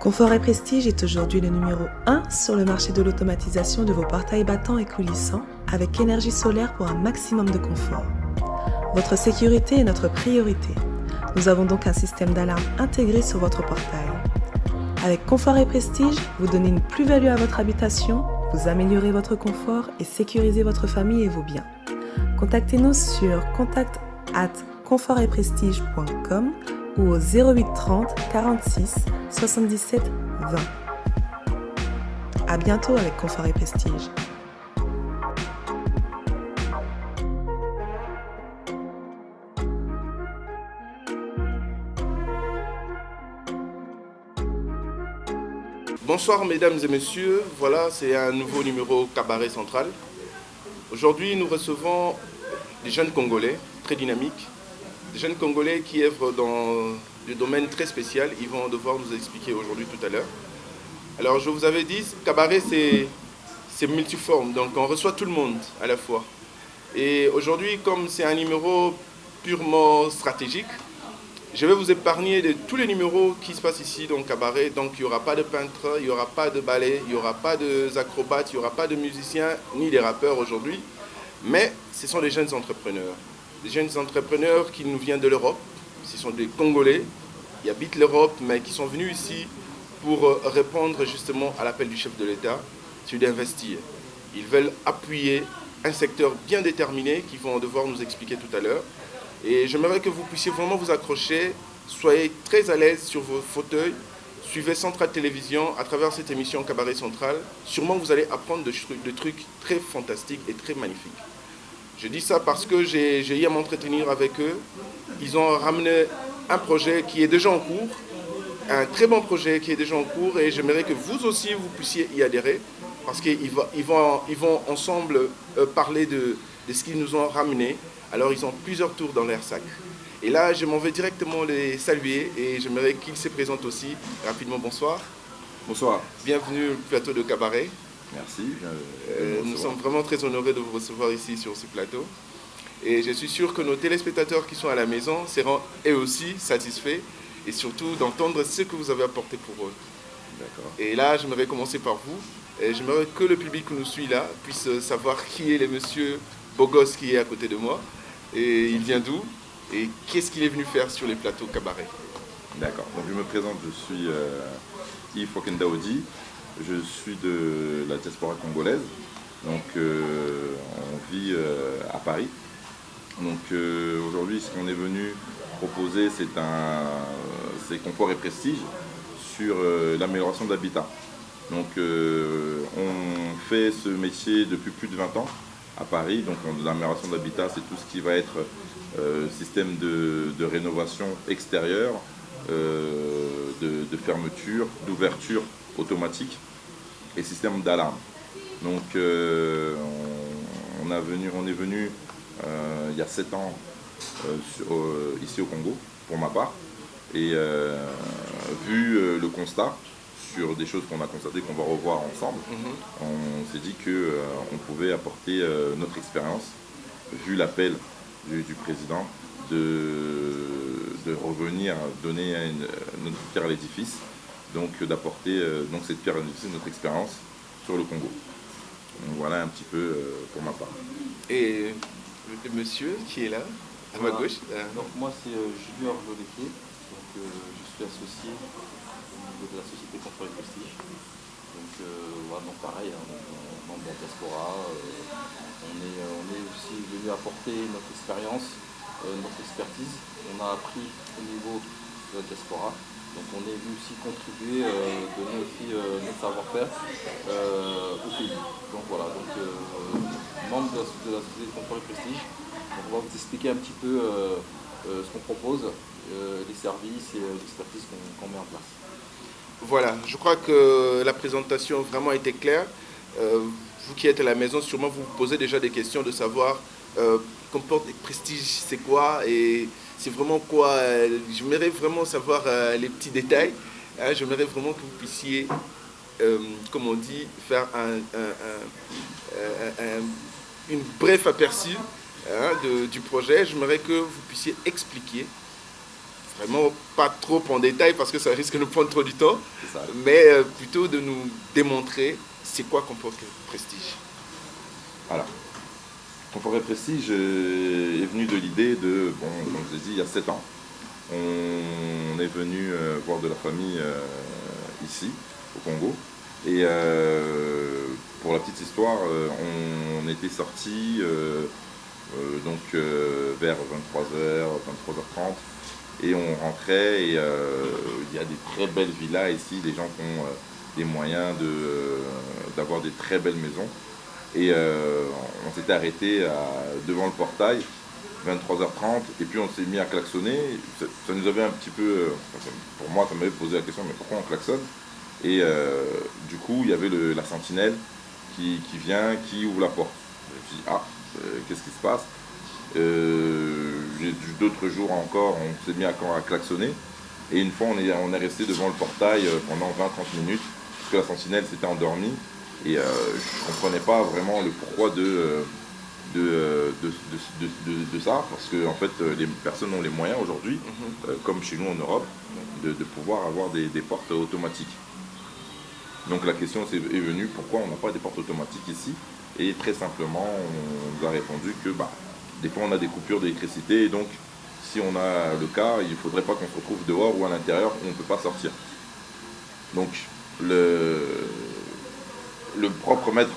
Confort et Prestige est aujourd'hui le numéro 1 sur le marché de l'automatisation de vos portails battants et coulissants avec énergie solaire pour un maximum de confort. Votre sécurité est notre priorité. Nous avons donc un système d'alarme intégré sur votre portail. Avec Confort et Prestige, vous donnez une plus-value à votre habitation, vous améliorez votre confort et sécurisez votre famille et vos biens. Contactez-nous sur contact@confortetprestige.com ou au 08 30 46 77 20. À bientôt avec Confort et Prestige. Bonsoir mesdames et messieurs, voilà c'est un nouveau numéro Cabaret Central. Aujourd'hui nous recevons des jeunes Congolais très dynamiques, des jeunes Congolais qui œuvrent dans des domaines très spéciaux. Ils vont devoir nous expliquer aujourd'hui tout à l'heure. Alors je vous avais dit, Cabaret c'est multiforme, donc on reçoit tout le monde à la fois. Et aujourd'hui comme c'est un numéro purement stratégique, je vais vous épargner de tous les numéros qui se passent ici dans le cabaret. Donc il n'y aura pas de peintres, il n'y aura pas de ballet, il n'y aura pas d'acrobates, il n'y aura pas de musiciens, ni des rappeurs aujourd'hui. Mais ce sont des jeunes entrepreneurs. Des jeunes entrepreneurs qui nous viennent de l'Europe. Ce sont des Congolais qui habitent l'Europe, mais qui sont venus ici pour répondre justement à l'appel du chef de l'État, celui d'investir. Ils veulent appuyer un secteur bien déterminé qu'ils vont devoir nous expliquer tout à l'heure. Et j'aimerais que vous puissiez vraiment vous accrocher, soyez très à l'aise sur vos fauteuils, suivez Central Télévision à travers cette émission Cabaret Central. Sûrement vous allez apprendre des trucs très fantastiques et très magnifiques. Je dis ça parce que j'ai eu à m'entretenir avec eux. Ils ont ramené un projet qui est déjà en cours, un très bon projet qui est déjà en cours et j'aimerais que vous aussi vous puissiez y adhérer parce qu'ils vont ensemble parler de ce qu'ils nous ont ramené. Alors ils ont plusieurs tours dans leur sac. Et là, je m'en vais directement les saluer et j'aimerais qu'ils se présentent aussi rapidement. Bonsoir. Bonsoir. Bienvenue au plateau de Cabaret. Merci. Nous sommes vraiment très honorés de vous recevoir ici sur ce plateau. Et je suis sûr que nos téléspectateurs qui sont à la maison seront eux aussi satisfaits et surtout d'entendre ce que vous avez apporté pour eux. D'accord. Et là, j'aimerais commencer par vous. Et j'aimerais que le public qui nous suit là puisse savoir qui est le monsieur Bogos qui est à côté de moi. Et il vient d'où? Et qu'est-ce qu'il est venu faire sur les plateaux cabaret? D'accord. Donc je me présente, je suis Yves Fokendaodi. Je suis de la diaspora congolaise. Donc on vit à Paris. Donc aujourd'hui, ce qu'on est venu proposer, c'est confort et prestige sur l'amélioration de l'habitat. Donc on fait ce métier depuis plus de 20 ans à Paris. Donc l'amélioration de l'habitat, c'est tout ce qui va être système de rénovation extérieure, de fermeture, d'ouverture automatique et système d'alarme. Donc on est venu il y a 7 ans ici au Congo pour ma part et vu le constat sur des choses qu'on a constatées, qu'on va revoir ensemble, on s'est dit qu'on pouvait apporter notre expérience, vu l'appel du président, de revenir donner notre pierre à l'édifice, donc d'apporter cette pierre à l'édifice, notre expérience sur le Congo. Donc voilà un petit peu pour ma part. Et le monsieur qui est là, à ma gauche. Donc moi c'est Junior Joliquier, donc je suis associé de la société Confort et Prestige. Donc voilà, donc pareil, membre de la diaspora, on est aussi venu apporter notre expérience, notre expertise. On a appris au niveau de la diaspora. Donc on est venu aussi contribuer, donner aussi notre savoir-faire au pays. Donc voilà, donc membre de la société Confort et Prestige. Donc, on va vous expliquer un petit peu ce qu'on propose, les services et l'expertise qu'on met en place. Voilà, je crois que la présentation vraiment était claire. Vous qui êtes à la maison, sûrement vous vous posez déjà des questions de savoir comporte Prestige, c'est quoi et c'est vraiment quoi. J'aimerais vraiment savoir les petits détails. Hein, j'aimerais vraiment que vous puissiez, comme on dit, faire une bref aperçu du projet. J'aimerais que vous puissiez expliquer, vraiment pas trop en détail parce que ça risque de prendre trop du temps, mais plutôt de nous démontrer c'est quoi comporte Prestige. Alors, Confort et Prestige est venu de l'idée de, bon, comme je l'ai dit, il y a 7 ans, on est venu voir de la famille ici, au Congo. Et pour la petite histoire, on était sortis vers 23h, 23h30 et on rentrait et il y a des très belles villas ici, des gens qui ont des moyens d'avoir des très belles maisons. Et on s'était arrêté devant le portail, 23h30, et puis on s'est mis à klaxonner. Ça nous avait un petit peu, pour moi ça m'avait posé la question, mais pourquoi on klaxonne? Et du coup il y avait la sentinelle qui vient, qui ouvre la porte. Je me suis dit, qu'est-ce qui se passe? D'autres jours encore, on s'est mis à klaxonner. Et une fois, on est resté devant le portail pendant 20-30 minutes, parce que la sentinelle s'était endormie. Et je ne comprenais pas vraiment le pourquoi de ça, parce que en fait, les personnes ont les moyens aujourd'hui, comme chez nous en Europe, de pouvoir avoir des portes automatiques. Donc la question est venue, pourquoi on n'a pas des portes automatiques ici? Et très simplement, on nous a répondu que des fois on a des coupures d'électricité, et donc si on a le cas, il ne faudrait pas qu'on se retrouve dehors ou à l'intérieur où on ne peut pas sortir. Donc le propre maître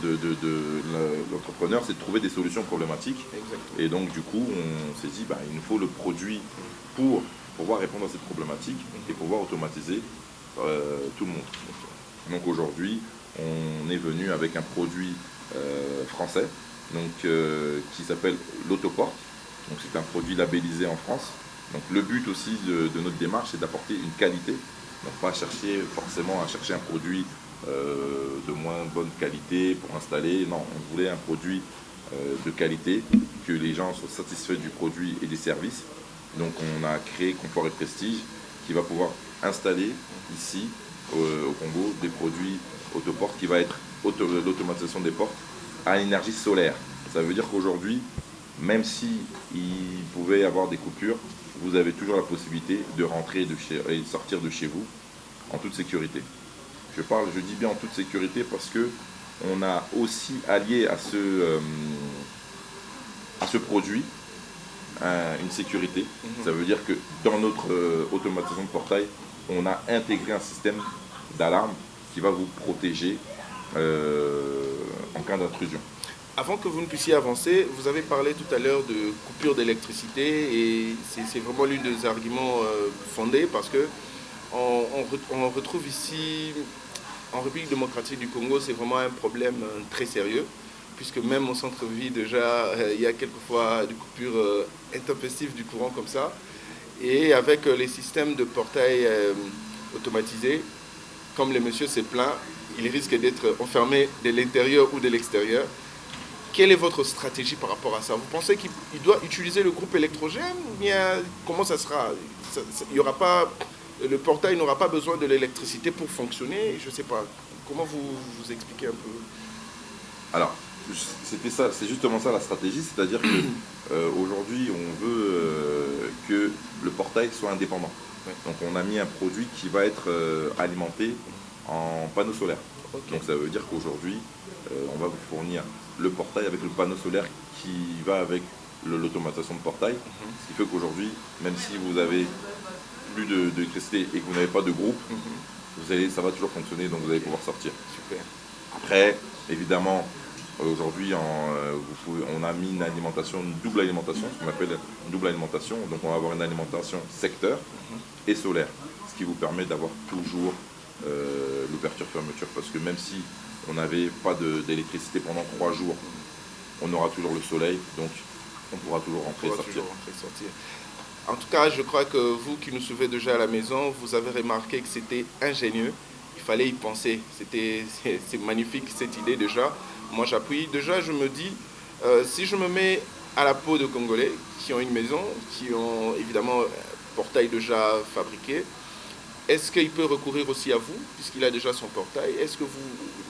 de l'entrepreneur, c'est de trouver des solutions problématiques. Exactement. Et donc du coup, on s'est dit, il nous faut le produit pour pouvoir répondre à cette problématique et pouvoir automatiser tout le monde. Donc aujourd'hui, on est venu avec un produit français qui s'appelle l'Autoporte. Donc c'est un produit labellisé en France. Donc le but aussi de notre démarche, c'est d'apporter une qualité. Donc pas chercher forcément à chercher un produit de moins bonne qualité pour installer. Non, on voulait un produit de qualité, que les gens soient satisfaits du produit et des services. Donc on a créé Confort et Prestige qui va pouvoir installer ici au Congo des produits Autoporte qui va être l'automatisation des portes à l'énergie solaire. Ça veut dire qu'aujourd'hui, même si il pouvait y avoir des coupures, vous avez toujours la possibilité de rentrer et de sortir de chez vous en toute sécurité. Je dis bien en toute sécurité parce que on a aussi allié à ce produit une sécurité. Ça veut dire que dans notre automatisation de portail, on a intégré un système d'alarme qui va vous protéger en cas d'intrusion. Avant que vous ne puissiez avancer, vous avez parlé tout à l'heure de coupure d'électricité et c'est vraiment l'un des arguments fondés parce que on retrouve ici, en République démocratique du Congo, c'est vraiment un problème très sérieux puisque même au centre-ville déjà, il y a quelquefois des coupures intempestives du courant comme ça. Et avec les systèmes de portail automatisés, comme le monsieur s'est plaint, il risque d'être enfermé de l'intérieur ou de l'extérieur. Quelle est votre stratégie par rapport à ça? Vous pensez qu'il doit utiliser le groupe électrogène ou bien comment ça sera? Il y aura pas, le portail n'aura pas besoin de l'électricité pour fonctionner? Je ne sais pas. Comment vous expliquez un peu? Alors, c'est justement ça la stratégie, c'est-à-dire qu'aujourd'hui on veut que le portail soit indépendant. Ouais. Donc on a mis un produit qui va être alimenté en panneaux solaires. Okay. Donc ça veut dire qu'aujourd'hui on va vous fournir le portail avec le panneau solaire qui va avec l'automatisation de portail. Ce qui fait qu'aujourd'hui, même si vous avez plus d'électricité et que vous n'avez pas de groupe, ça va toujours fonctionner, donc vous allez pouvoir sortir. Super. Après, évidemment, aujourd'hui, on a mis une alimentation, une double alimentation, ce qu'on appelle une double alimentation. Donc on va avoir une alimentation secteur et solaire, ce qui vous permet d'avoir toujours l'ouverture-fermeture, parce que même si on n'avait pas d'électricité pendant 3 jours, on aura toujours le soleil, donc on pourra toujours rentrer et sortir. En tout cas, je crois que vous qui nous suivez déjà à la maison, vous avez remarqué que c'était ingénieux, il fallait y penser. C'est magnifique cette idée déjà. Moi j'appuie. Déjà je me dis, Si je me mets à la peau de Congolais qui ont une maison, qui ont évidemment un portail déjà fabriqué, est-ce qu'il peut recourir aussi à vous, puisqu'il a déjà son portail? Est-ce que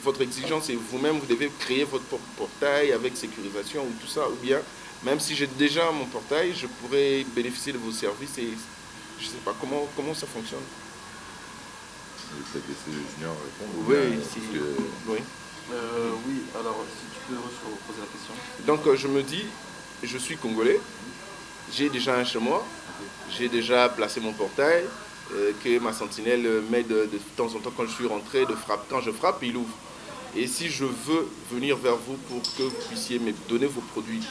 votre exigence est vous-même, vous devez créer votre portail avec sécurisation ou tout ça? Ou bien, même si j'ai déjà mon portail, je pourrais bénéficier de vos services et je ne sais pas comment ça fonctionne? Peut-être laisser Junior répondre. Oui, oui. Oui, alors si tu peux poser la question. Donc je me dis, je suis Congolais, j'ai déjà un chez moi, j'ai déjà placé mon portail, que ma sentinelle m'aide de temps en temps quand je suis rentré, quand je frappe, il ouvre. Et si je veux venir vers vous pour que vous puissiez me donner vos produits,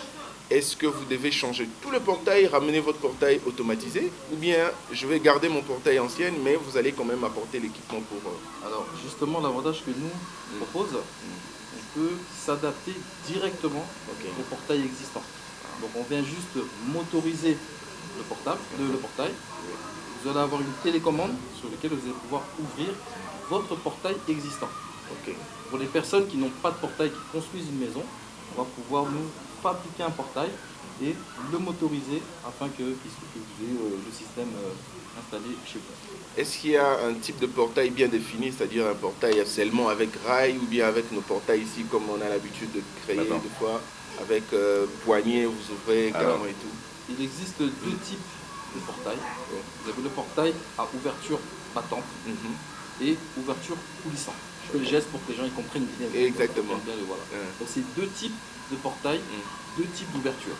est-ce que vous devez changer tout le portail, ramener votre portail automatisé, ou bien je vais garder mon portail ancien, mais vous allez quand même apporter l'équipement pour... Alors justement, l'avantage que nous on propose, on peut s'adapter directement au portail existant. Donc on vient juste motoriser le portail. Vous allez avoir une télécommande sur laquelle vous allez pouvoir ouvrir votre portail existant. Pour les personnes qui n'ont pas de portail, qui construisent une maison, on va pouvoir nous fabriquer un portail et le motoriser afin que vous ayez le système installé chez vous. Est-ce qu'il y a un type de portail bien défini, c'est-à-dire un portail seulement avec rail ou bien avec nos portails ici comme on a l'habitude de créer des fois, avec poignée, vous ouvrez carrément et tout? Il existe deux types de portails. Vous avez le portail à ouverture battante et ouverture coulissante. Je fais le geste pour que les gens y comprennent bien. Exactement. Voilà. Donc c'est deux types de portails, deux types d'ouverture.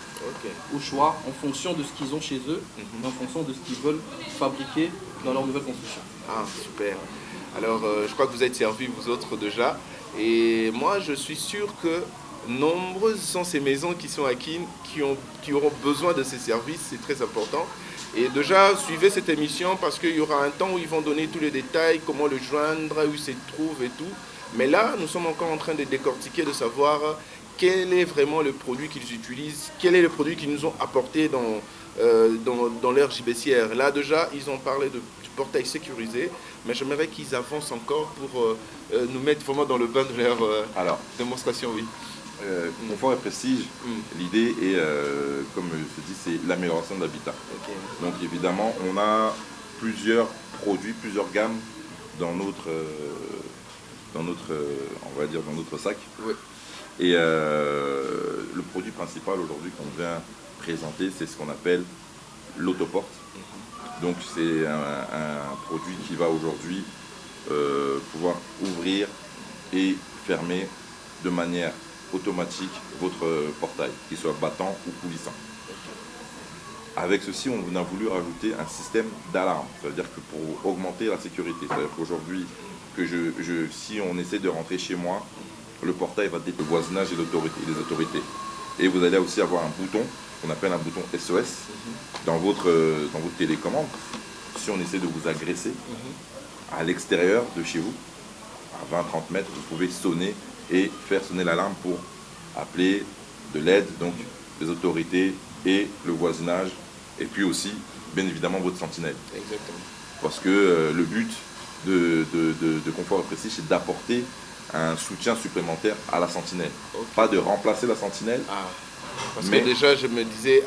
Au choix, en fonction de ce qu'ils ont chez eux, et en fonction de ce qu'ils veulent fabriquer dans leur nouvelle construction. Ah, super. Alors, je crois que vous êtes servis, vous autres, déjà. Et moi, je suis sûr que nombreuses sont ces maisons qui sont à Kin, qui auront besoin de ces services. C'est très important. Et déjà, suivez cette émission parce qu'il y aura un temps où ils vont donner tous les détails, comment le joindre, où il se trouve et tout. Mais là, nous sommes encore en train de décortiquer, de savoir quel est vraiment le produit qu'ils utilisent, quel est le produit qu'ils nous ont apporté dans leur JBCR. Là, déjà, ils ont parlé du portail sécurisé, mais j'aimerais qu'ils avancent encore pour nous mettre vraiment dans le bain de leur démonstration, oui. Confort et prestige, l'idée est, comme je te dis, c'est l'amélioration de l'habitat. Donc évidemment, on a plusieurs produits, plusieurs gammes dans notre on va dire dans notre sac. Et le produit principal aujourd'hui qu'on vient présenter, c'est ce qu'on appelle l'autoporte. Donc c'est un produit qui va aujourd'hui pouvoir ouvrir et fermer de manière automatique votre portail, qu'il soit battant ou coulissant. Avec ceci, on a voulu rajouter un système d'alarme, c'est-à-dire que pour augmenter la sécurité, c'est-à-dire qu'aujourd'hui, si on essaie de rentrer chez moi, le portail va détecter le voisinage et les autorités. Et vous allez aussi avoir un bouton, qu'on appelle un bouton SOS, dans votre télécommande. Si on essaie de vous agresser, à l'extérieur de chez vous, à 20-30 mètres, vous pouvez sonner et faire sonner l'alarme pour appeler de l'aide, donc les autorités et le voisinage, et puis aussi, bien évidemment, votre sentinelle. Exactement. Parce que le but de Confort et Prestige, c'est d'apporter un soutien supplémentaire à la sentinelle. Pas de remplacer la sentinelle. Parce que déjà, je me disais,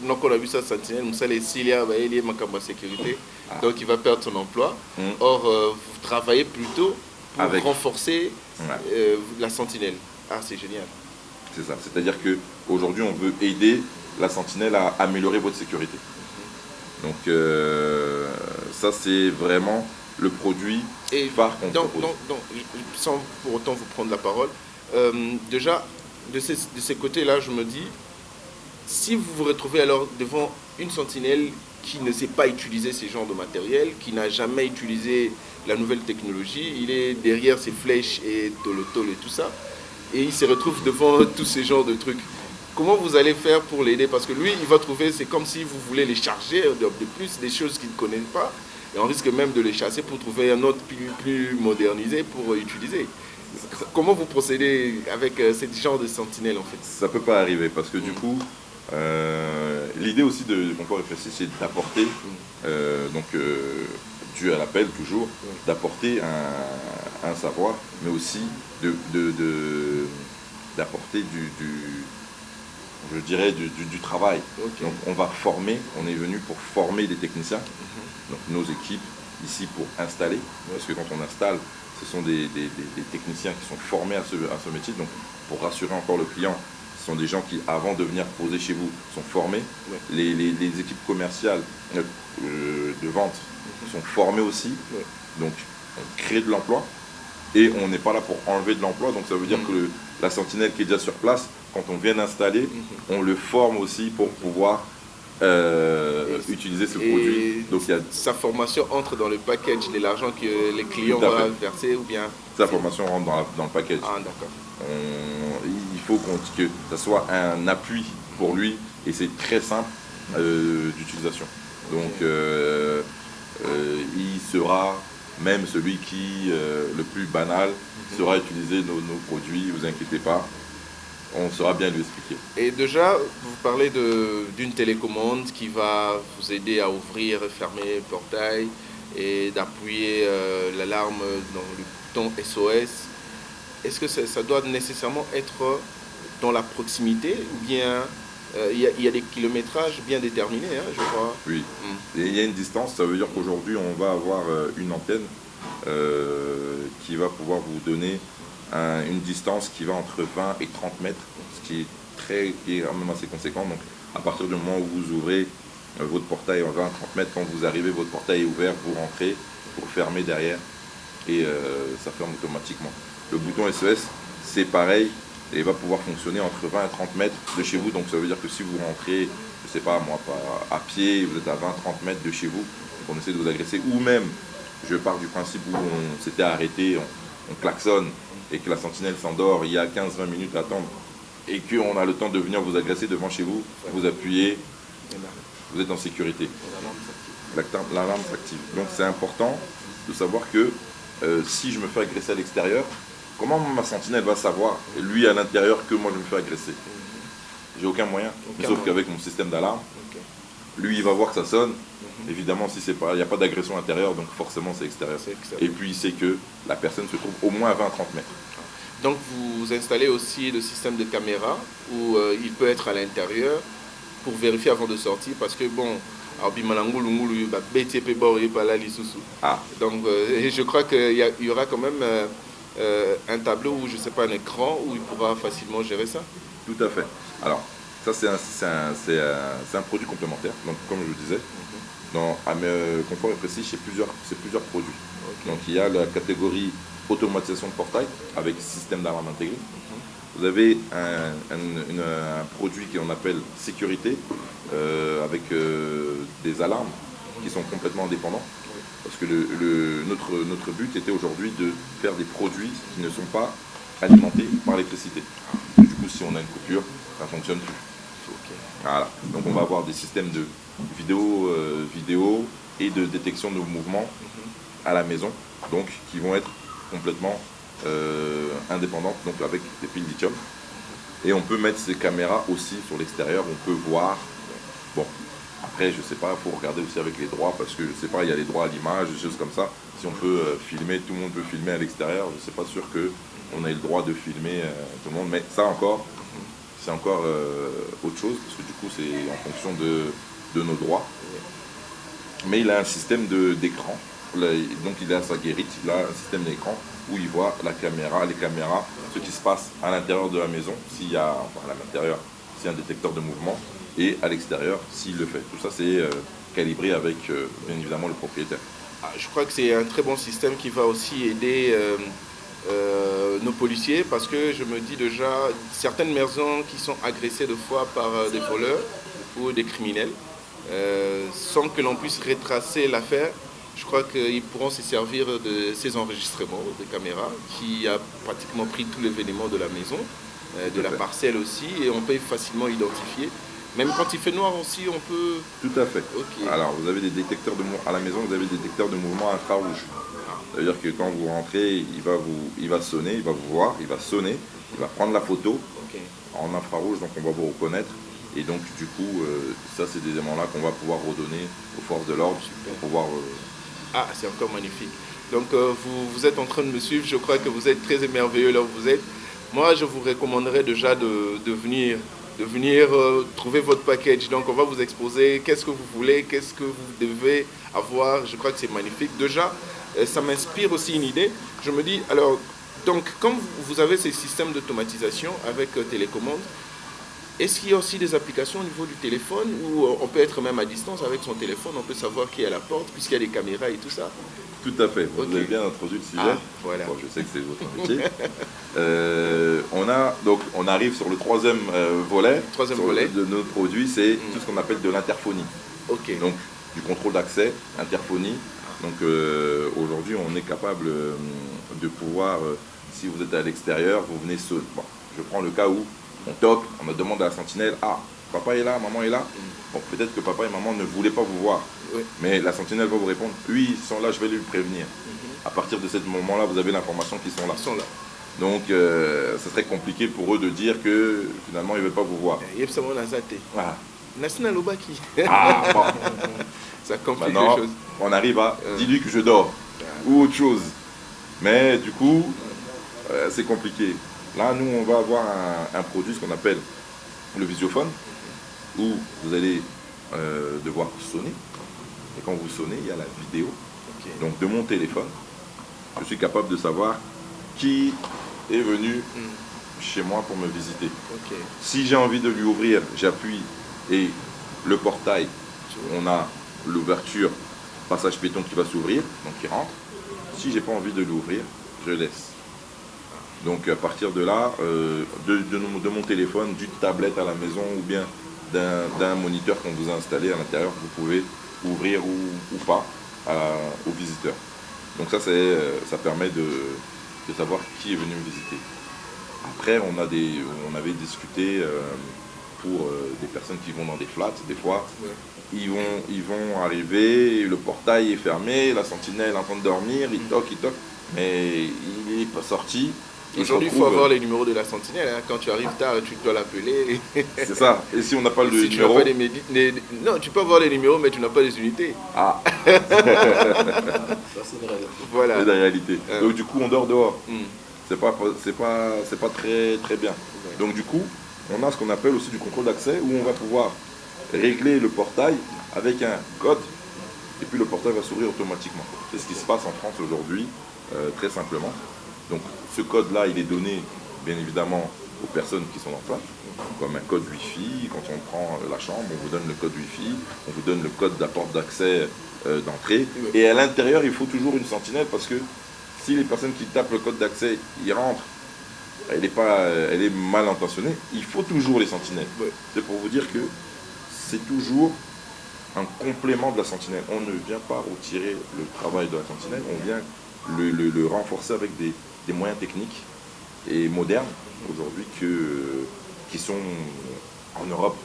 donc on a vu ça, sentinelle, Moussa Lessilia, il est ma sécurité, donc il va perdre son emploi. Or, vous travaillez plutôt pour renforcer la sentinelle. Ah, c'est génial. C'est ça. C'est-à-dire qu'aujourd'hui, on veut aider la sentinelle à améliorer votre sécurité. Donc, ça, c'est vraiment le produit phare qu'on propose. Donc, sans pour autant vous prendre la parole, déjà, de ces côtés-là, je me dis, si vous vous retrouvez alors devant une sentinelle qui ne sait pas utiliser ces genres de matériel, qui n'a jamais utilisé la nouvelle technologie, il est derrière ses flèches et tolotol et tout ça, et il se retrouve devant tous ces genres de trucs. Comment vous allez faire pour l'aider? Parce que lui, il va trouver, c'est comme si vous voulez les charger de plus, des choses qu'il ne connaît pas, et on risque même de les chasser pour trouver un autre plus modernisé pour utiliser. Comment vous procédez avec ce genre de sentinelle en fait? Ça ne peut pas arriver parce que du coup, l'idée aussi de Confort et Prestige, c'est d'apporter, dû à l'appel toujours, d'apporter un savoir, mais aussi d'apporter je dirais, du travail. Ok. Donc on va former, on est venu pour former des techniciens, donc nos équipes ici pour installer, parce que quand on installe, ce sont des techniciens qui sont formés à ce métier, donc pour rassurer encore le client, ce sont des gens qui, avant de venir poser chez vous, sont formés. Ouais. Les équipes commerciales de vente sont formées aussi, Ouais. donc on crée de l'emploi et on n'est pas là pour enlever de l'emploi, donc ça veut dire que la sentinelle qui est déjà sur place, quand on vient d'installer, on le forme aussi pour pouvoir utiliser ce produit. Donc il y a sa formation entre dans le package de l'argent que les clients Tout à vont fait. verser ou bien... sa formation rentre dans le package. Ah, d'accord. Il faut que ça soit un appui pour lui et c'est très simple d'utilisation. Donc il sera même celui qui, le plus banal, saura utiliser nos produits, vous inquiétez pas, on saura bien lui expliquer. Et déjà, vous parlez d'une télécommande qui va vous aider à ouvrir et fermer le portail et d'appuyer l'alarme dans le bouton SOS. Est-ce que ça doit nécessairement être dans la proximité ou bien il y a des kilométrages bien déterminés, hein, je crois. Oui, et il y a une distance, ça veut dire qu'aujourd'hui on va avoir une antenne qui va pouvoir vous donner une distance qui va entre 20 et 30 mètres, ce qui est quand même assez conséquent. Donc à partir du moment où vous ouvrez votre portail en 20 à 30 mètres, quand vous arrivez, votre portail est ouvert, vous rentrez, pour fermer derrière et ça ferme automatiquement. Le bouton SOS, c'est pareil, et va pouvoir fonctionner entre 20 et 30 mètres de chez vous. Donc ça veut dire que si vous rentrez, je sais pas moi, à pied, vous êtes à 20-30 mètres de chez vous, on essaie de vous agresser, ou même, je pars du principe où on s'était arrêté, on klaxonne, et que la sentinelle s'endort, il y a 15-20 minutes à attendre, et qu'on a le temps de venir vous agresser devant chez vous, vous appuyez, vous êtes en sécurité. L'alarme s'active. Donc c'est important de savoir que si je me fais agresser à l'extérieur, comment ma sentinelle va savoir, lui à l'intérieur, que moi je me fais agresser? J'ai aucun moyen, sauf qu'avec mon système d'alarme, lui il va voir que ça sonne. Évidemment, si il n'y a pas d'agression intérieure, donc forcément c'est extérieur. Et puis il sait que la personne se trouve au moins à 20-30 mètres. Donc vous installez aussi le système de caméra où il peut être à l'intérieur pour vérifier avant de sortir, parce que bon, donc je crois qu'il y aura quand même un tableau où, je sais pas, un écran où il pourra facilement gérer ça. Tout à fait. Alors, ça c'est un produit complémentaire. Donc, comme je vous disais, dans Confort et Prestige, c'est plusieurs produits. Donc, il y a la catégorie automatisation de portail avec système d'alarme intégré. Vous avez un produit qu'on appelle sécurité avec des alarmes qui sont complètement indépendants. Parce que notre but était aujourd'hui de faire des produits qui ne sont pas alimentés par l'électricité. Du coup, si on a une coupure, ça ne fonctionne plus. Voilà. Donc on va avoir des systèmes de vidéo et de détection de mouvements à la maison, donc qui vont être complètement indépendantes, donc avec des piles lithium. Et on peut mettre ces caméras aussi sur l'extérieur, on peut voir. Bon, après, je sais pas, il faut regarder aussi avec les droits, parce que je sais pas, il y a les droits à l'image, des choses comme ça. Si on peut filmer, tout le monde peut filmer à l'extérieur, je ne suis pas sûr qu'on ait le droit de filmer tout le monde, mais ça encore, c'est encore autre chose, parce que du coup, c'est en fonction de nos droits. Mais il a un système d'écran, donc il a sa guérite, il a un système d'écran où il voit les caméras, ce qui se passe à l'intérieur de la maison, s'il y a, à l'intérieur, s'il y a un détecteur de mouvement, et à l'extérieur s'il le fait. Tout ça c'est calibré avec bien évidemment le propriétaire. Je crois que c'est un très bon système qui va aussi aider nos policiers, parce que je me dis déjà, certaines maisons qui sont agressées de fois par des voleurs ou des criminels, sans que l'on puisse retracer l'affaire, je crois qu'ils pourront se servir de ces enregistrements de caméras qui a pratiquement pris tout l'événement de la maison, de la parcelle aussi, et on peut facilement identifier. Même quand il fait noir aussi, on peut... Tout à fait. Okay. Alors, vous avez des détecteurs à la maison, vous avez des détecteurs de mouvement infrarouge. C'est-à-dire que quand vous rentrez, il va sonner, il va vous voir, il va sonner, il va prendre la photo en infrarouge, donc on va vous reconnaître. Et donc, du coup, ça, c'est des éléments-là qu'on va pouvoir redonner aux forces de l'ordre pour pouvoir... c'est encore magnifique. Donc, vous êtes en train de me suivre, je crois que vous êtes très émerveilleux là où vous êtes. Moi, je vous recommanderais déjà de venir de venir trouver votre package. Donc on va vous exposer qu'est-ce que vous voulez, qu'est-ce que vous devez avoir. Je crois que c'est magnifique. Déjà, ça m'inspire aussi une idée. Je me dis, alors, donc comme vous avez ces systèmes d'automatisation avec télécommande, est-ce qu'il y a aussi des applications au niveau du téléphone où on peut être même à distance avec son téléphone, on peut savoir qui est à la porte puisqu'il y a des caméras et tout ça? Tout à fait, vous Ok. avez bien introduit le sujet. Voilà. Bon, je sais que c'est votre métier. On arrive sur le troisième volet, Troisième sur volet. de nos produits, c'est tout ce qu'on appelle de l'interphonie. Ok. Donc du contrôle d'accès, interphonie. Donc aujourd'hui, on est capable de pouvoir, si vous êtes à l'extérieur, vous venez seul. Bon, je prends le cas où on toque, on demande à la sentinelle, ah, papa est là, maman est là. Bon, peut-être que papa et maman ne voulaient pas vous voir, Oui. mais la sentinelle va vous répondre, oui, ils sont là, je vais lui prévenir. À partir de ce moment-là, vous avez l'information qu'ils sont là. Ils sont là. Donc, ce serait compliqué pour eux de dire que finalement, ils ne veulent pas vous voir. Yep, ça m'a zaté. Voilà. National Obaki. Ah, bon. Ça complique Maintenant, les choses. on arrive à dis-lui que je dors ou autre chose. Mais du coup, c'est compliqué. Là, nous, on va avoir un produit, ce qu'on appelle le visiophone, où vous allez devoir sonner. Et quand vous sonnez, il y a la vidéo. Ok. Donc, de mon téléphone, je suis capable de savoir qui est venu chez moi pour me visiter. Ok. Si j'ai envie de lui ouvrir, j'appuie et le portail, on a l'ouverture, passage piéton qui va s'ouvrir, donc il rentre. Si j'ai pas envie de l'ouvrir, je laisse. Donc à partir de là, de mon téléphone, d'une tablette à la maison ou bien d'un moniteur qu'on vous a installé à l'intérieur, vous pouvez ouvrir ou pas aux visiteurs. Donc ça, ça permet de savoir qui est venu me visiter. Après, on avait discuté pour des personnes qui vont dans des flats, des fois, Ouais. ils vont arriver, le portail est fermé, la sentinelle est en train de dormir, il toque, mais il n'est pas sorti. Aujourd'hui, il faut avoir les numéros de la sentinelle. Hein. Quand tu arrives tard, tu dois l'appeler. C'est ça. Et si on n'a pas le Si tu n'as numéro... pas non, tu peux avoir les numéros, mais tu n'as pas les unités. Ah, Ça, c'est une réalité. Voilà. c'est la réalité. Donc du coup, on dort dehors. Mm. C'est pas très bien. Donc du coup, on a ce qu'on appelle aussi du contrôle d'accès où on va pouvoir régler le portail avec un code et puis le portail va s'ouvrir automatiquement. C'est ce qui se passe en France aujourd'hui, très simplement. Donc ce code-là, il est donné bien évidemment aux personnes qui sont en place, comme un code Wi-Fi. Quand on prend la chambre, on vous donne le code Wi-Fi, on vous donne le code de la porte d'accès d'entrée. Et à l'intérieur, il faut toujours une sentinelle parce que si les personnes qui tapent le code d'accès, ils rentrent, elle est mal intentionnée, il faut toujours les sentinelles. Ouais. C'est pour vous dire que c'est toujours un complément de la sentinelle. On ne vient pas retirer le travail de la sentinelle, on vient le renforcer avec des moyens techniques et modernes aujourd'hui qui sont en Europe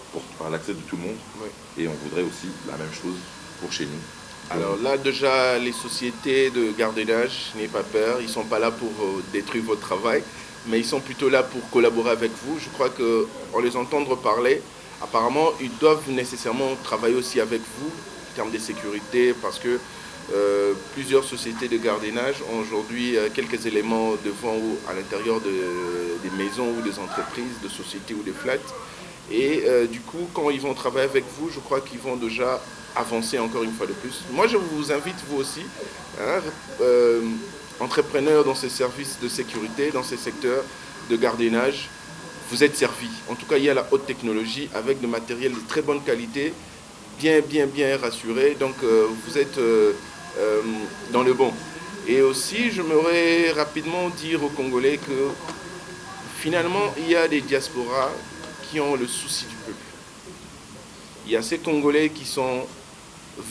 à l'accès de tout le monde. Ouais. Et on voudrait aussi la même chose pour chez nous. Alors là, déjà, les sociétés de gardiennage, n'ayez pas peur, ils ne sont pas là pour détruire votre travail, mais ils sont plutôt là pour collaborer avec vous. Je crois qu'en les entendre parler, apparemment, ils doivent nécessairement travailler aussi avec vous en termes de sécurité, parce que plusieurs sociétés de gardiennage ont aujourd'hui quelques éléments devant ou à l'intérieur des maisons ou des entreprises, de sociétés ou des flats. Et du coup, quand ils vont travailler avec vous, je crois qu'ils vont déjà avancer encore une fois de plus. Moi, je vous invite, vous aussi, hein, entrepreneurs dans ces services de sécurité, dans ces secteurs de gardiennage, vous êtes servis. En tout cas, il y a la haute technologie avec du matériel de très bonne qualité, bien rassuré. Donc, vous êtes dans le bon. Et aussi, j'aimerais rapidement dire aux Congolais que finalement, il y a des diasporas qui ont le souci du peuple. Il y a ces Congolais qui sont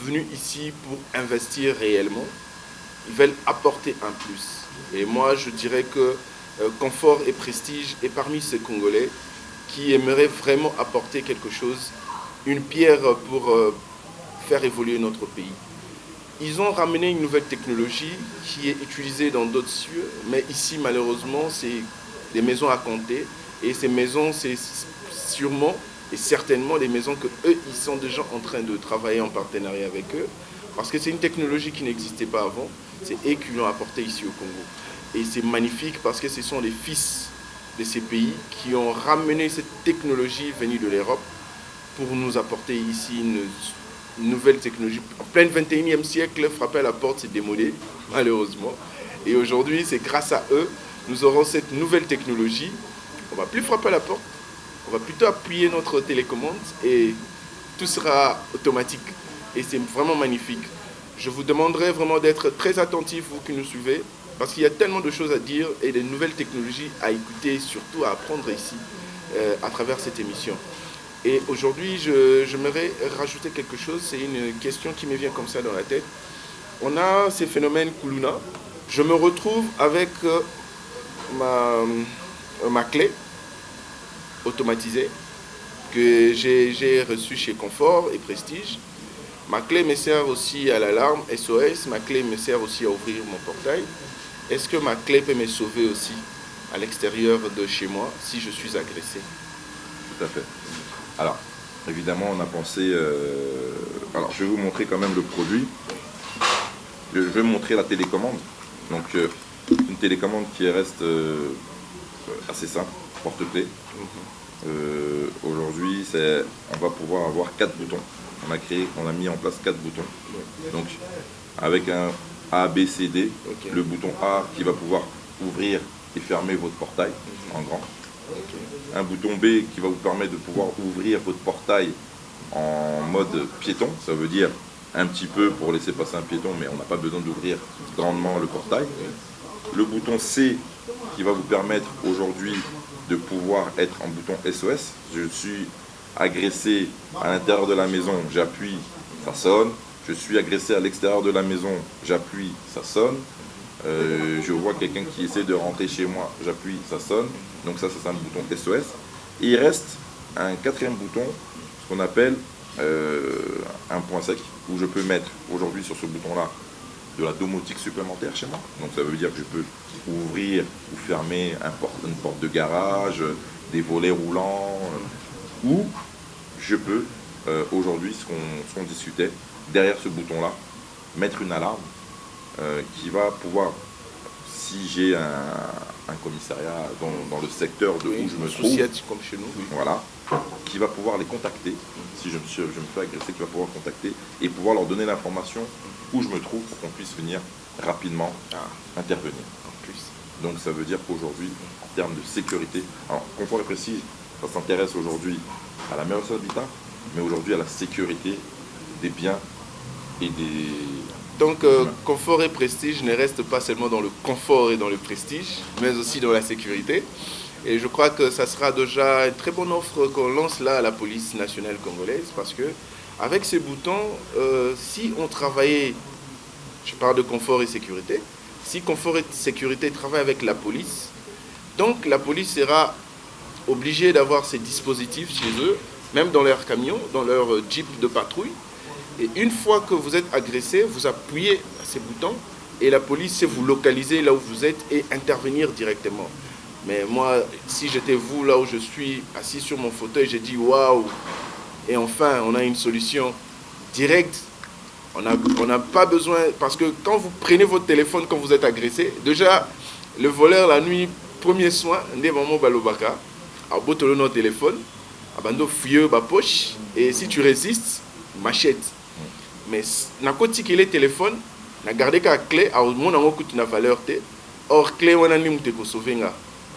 venus ici pour investir réellement. Ils veulent apporter un plus. Et moi, je dirais que Confort et Prestige est parmi ces Congolais qui aimeraient vraiment apporter quelque chose, une pierre pour faire évoluer notre pays. Ils ont ramené une nouvelle technologie qui est utilisée dans d'autres cieux, mais ici, malheureusement, c'est des maisons à compter. Et ces maisons, c'est sûrement et certainement des maisons que eux, ils sont déjà en train de travailler en partenariat avec eux, parce que c'est une technologie qui n'existait pas avant. C'est eux qui l'ont apporté ici au Congo. Et c'est magnifique parce que ce sont les fils de ces pays qui ont ramené cette technologie venue de l'Europe pour nous apporter ici une nouvelle technologie. En plein 21e siècle, frapper à la porte, c'est démodé, malheureusement. Et aujourd'hui, c'est grâce à eux, nous aurons cette nouvelle technologie. On ne va plus frapper à la porte, on va plutôt appuyer notre télécommande et tout sera automatique. Et c'est vraiment magnifique. Je vous demanderai vraiment d'être très attentifs, vous qui nous suivez, parce qu'il y a tellement de choses à dire et de nouvelles technologies à écouter et surtout à apprendre ici à travers cette émission. Et aujourd'hui, j'aimerais rajouter quelque chose, c'est une question qui me vient comme ça dans la tête. On a ces phénomènes Kuluna. Je me retrouve avec ma clé automatisée que j'ai reçue chez Confort et Prestige. Ma clé me sert aussi à l'alarme SOS, ma clé me sert aussi à ouvrir mon portail. Est-ce que ma clé peut me sauver aussi à l'extérieur de chez moi si je suis agressé? Tout à fait. Alors, évidemment, on a pensé... Alors, je vais vous montrer quand même le produit. Je vais vous montrer la télécommande. Donc, une télécommande qui reste assez simple, porte-clés. Aujourd'hui, on va pouvoir avoir 4 boutons. On a mis en place 4 boutons. Donc, avec un A, B, C, D, le bouton A qui va pouvoir ouvrir et fermer votre portail en grand. Un bouton B qui va vous permettre de pouvoir ouvrir votre portail en mode piéton. Ça veut dire un petit peu pour laisser passer un piéton, mais on n'a pas besoin d'ouvrir grandement le portail. Le bouton C qui va vous permettre aujourd'hui de pouvoir être en bouton SOS. Je suis agressé à l'intérieur de la maison, j'appuie, ça sonne. Je suis agressé à l'extérieur de la maison, j'appuie, ça sonne. Je vois quelqu'un qui essaie de rentrer chez moi, j'appuie, ça sonne. Donc ça c'est un bouton SOS. Et il reste un 4e bouton, ce qu'on appelle un point sec, où je peux mettre aujourd'hui sur ce bouton-là de la domotique supplémentaire chez moi. Donc ça veut dire que je peux ouvrir ou fermer une porte de garage, des volets roulants, ou je peux aujourd'hui, ce qu'on discutait, derrière ce bouton-là, mettre une alarme qui va pouvoir, si j'ai un commissariat dans le secteur de où je me trouve, comme chez nous, voilà, qui va pouvoir les contacter, si je me fais agresser, qui va pouvoir contacter et pouvoir leur donner l'information où je me trouve pour qu'on puisse venir rapidement intervenir. En plus. Donc ça veut dire qu'aujourd'hui, en termes de sécurité, alors Confort et Prestige, ça s'intéresse aujourd'hui à la meilleure habitat, mais aujourd'hui à la sécurité des biens et des... Donc Confort et Prestige ne reste pas seulement dans le confort et dans le prestige, mais aussi dans la sécurité. Et je crois que ça sera déjà une très bonne offre qu'on lance là à la police nationale congolaise, parce que avec ces boutons, si on travaillait, je parle de confort et sécurité, si confort et sécurité travaillent avec la police, donc la police sera obligée d'avoir ces dispositifs chez eux, même dans leur camion, dans leur jeep de patrouille. Et une fois que vous êtes agressé, vous appuyez à ces boutons et la police sait vous localiser là où vous êtes et intervenir directement. Mais moi, si j'étais vous là où je suis, assis sur mon fauteuil, j'ai dit waouh. Et enfin, on a une solution directe. On n'a pas besoin, parce que quand vous prenez votre téléphone quand vous êtes agressé, déjà, le voleur la nuit, premier soin, ndé maman balobaka, a botolo notre téléphone, abando fouilleux ba poche, et si tu résistes, machette. Mais na koti que les téléphones, na gardé qu'à clé, à au monde en coûte une valeur té, or clé on a ni mouté ko sauver nga.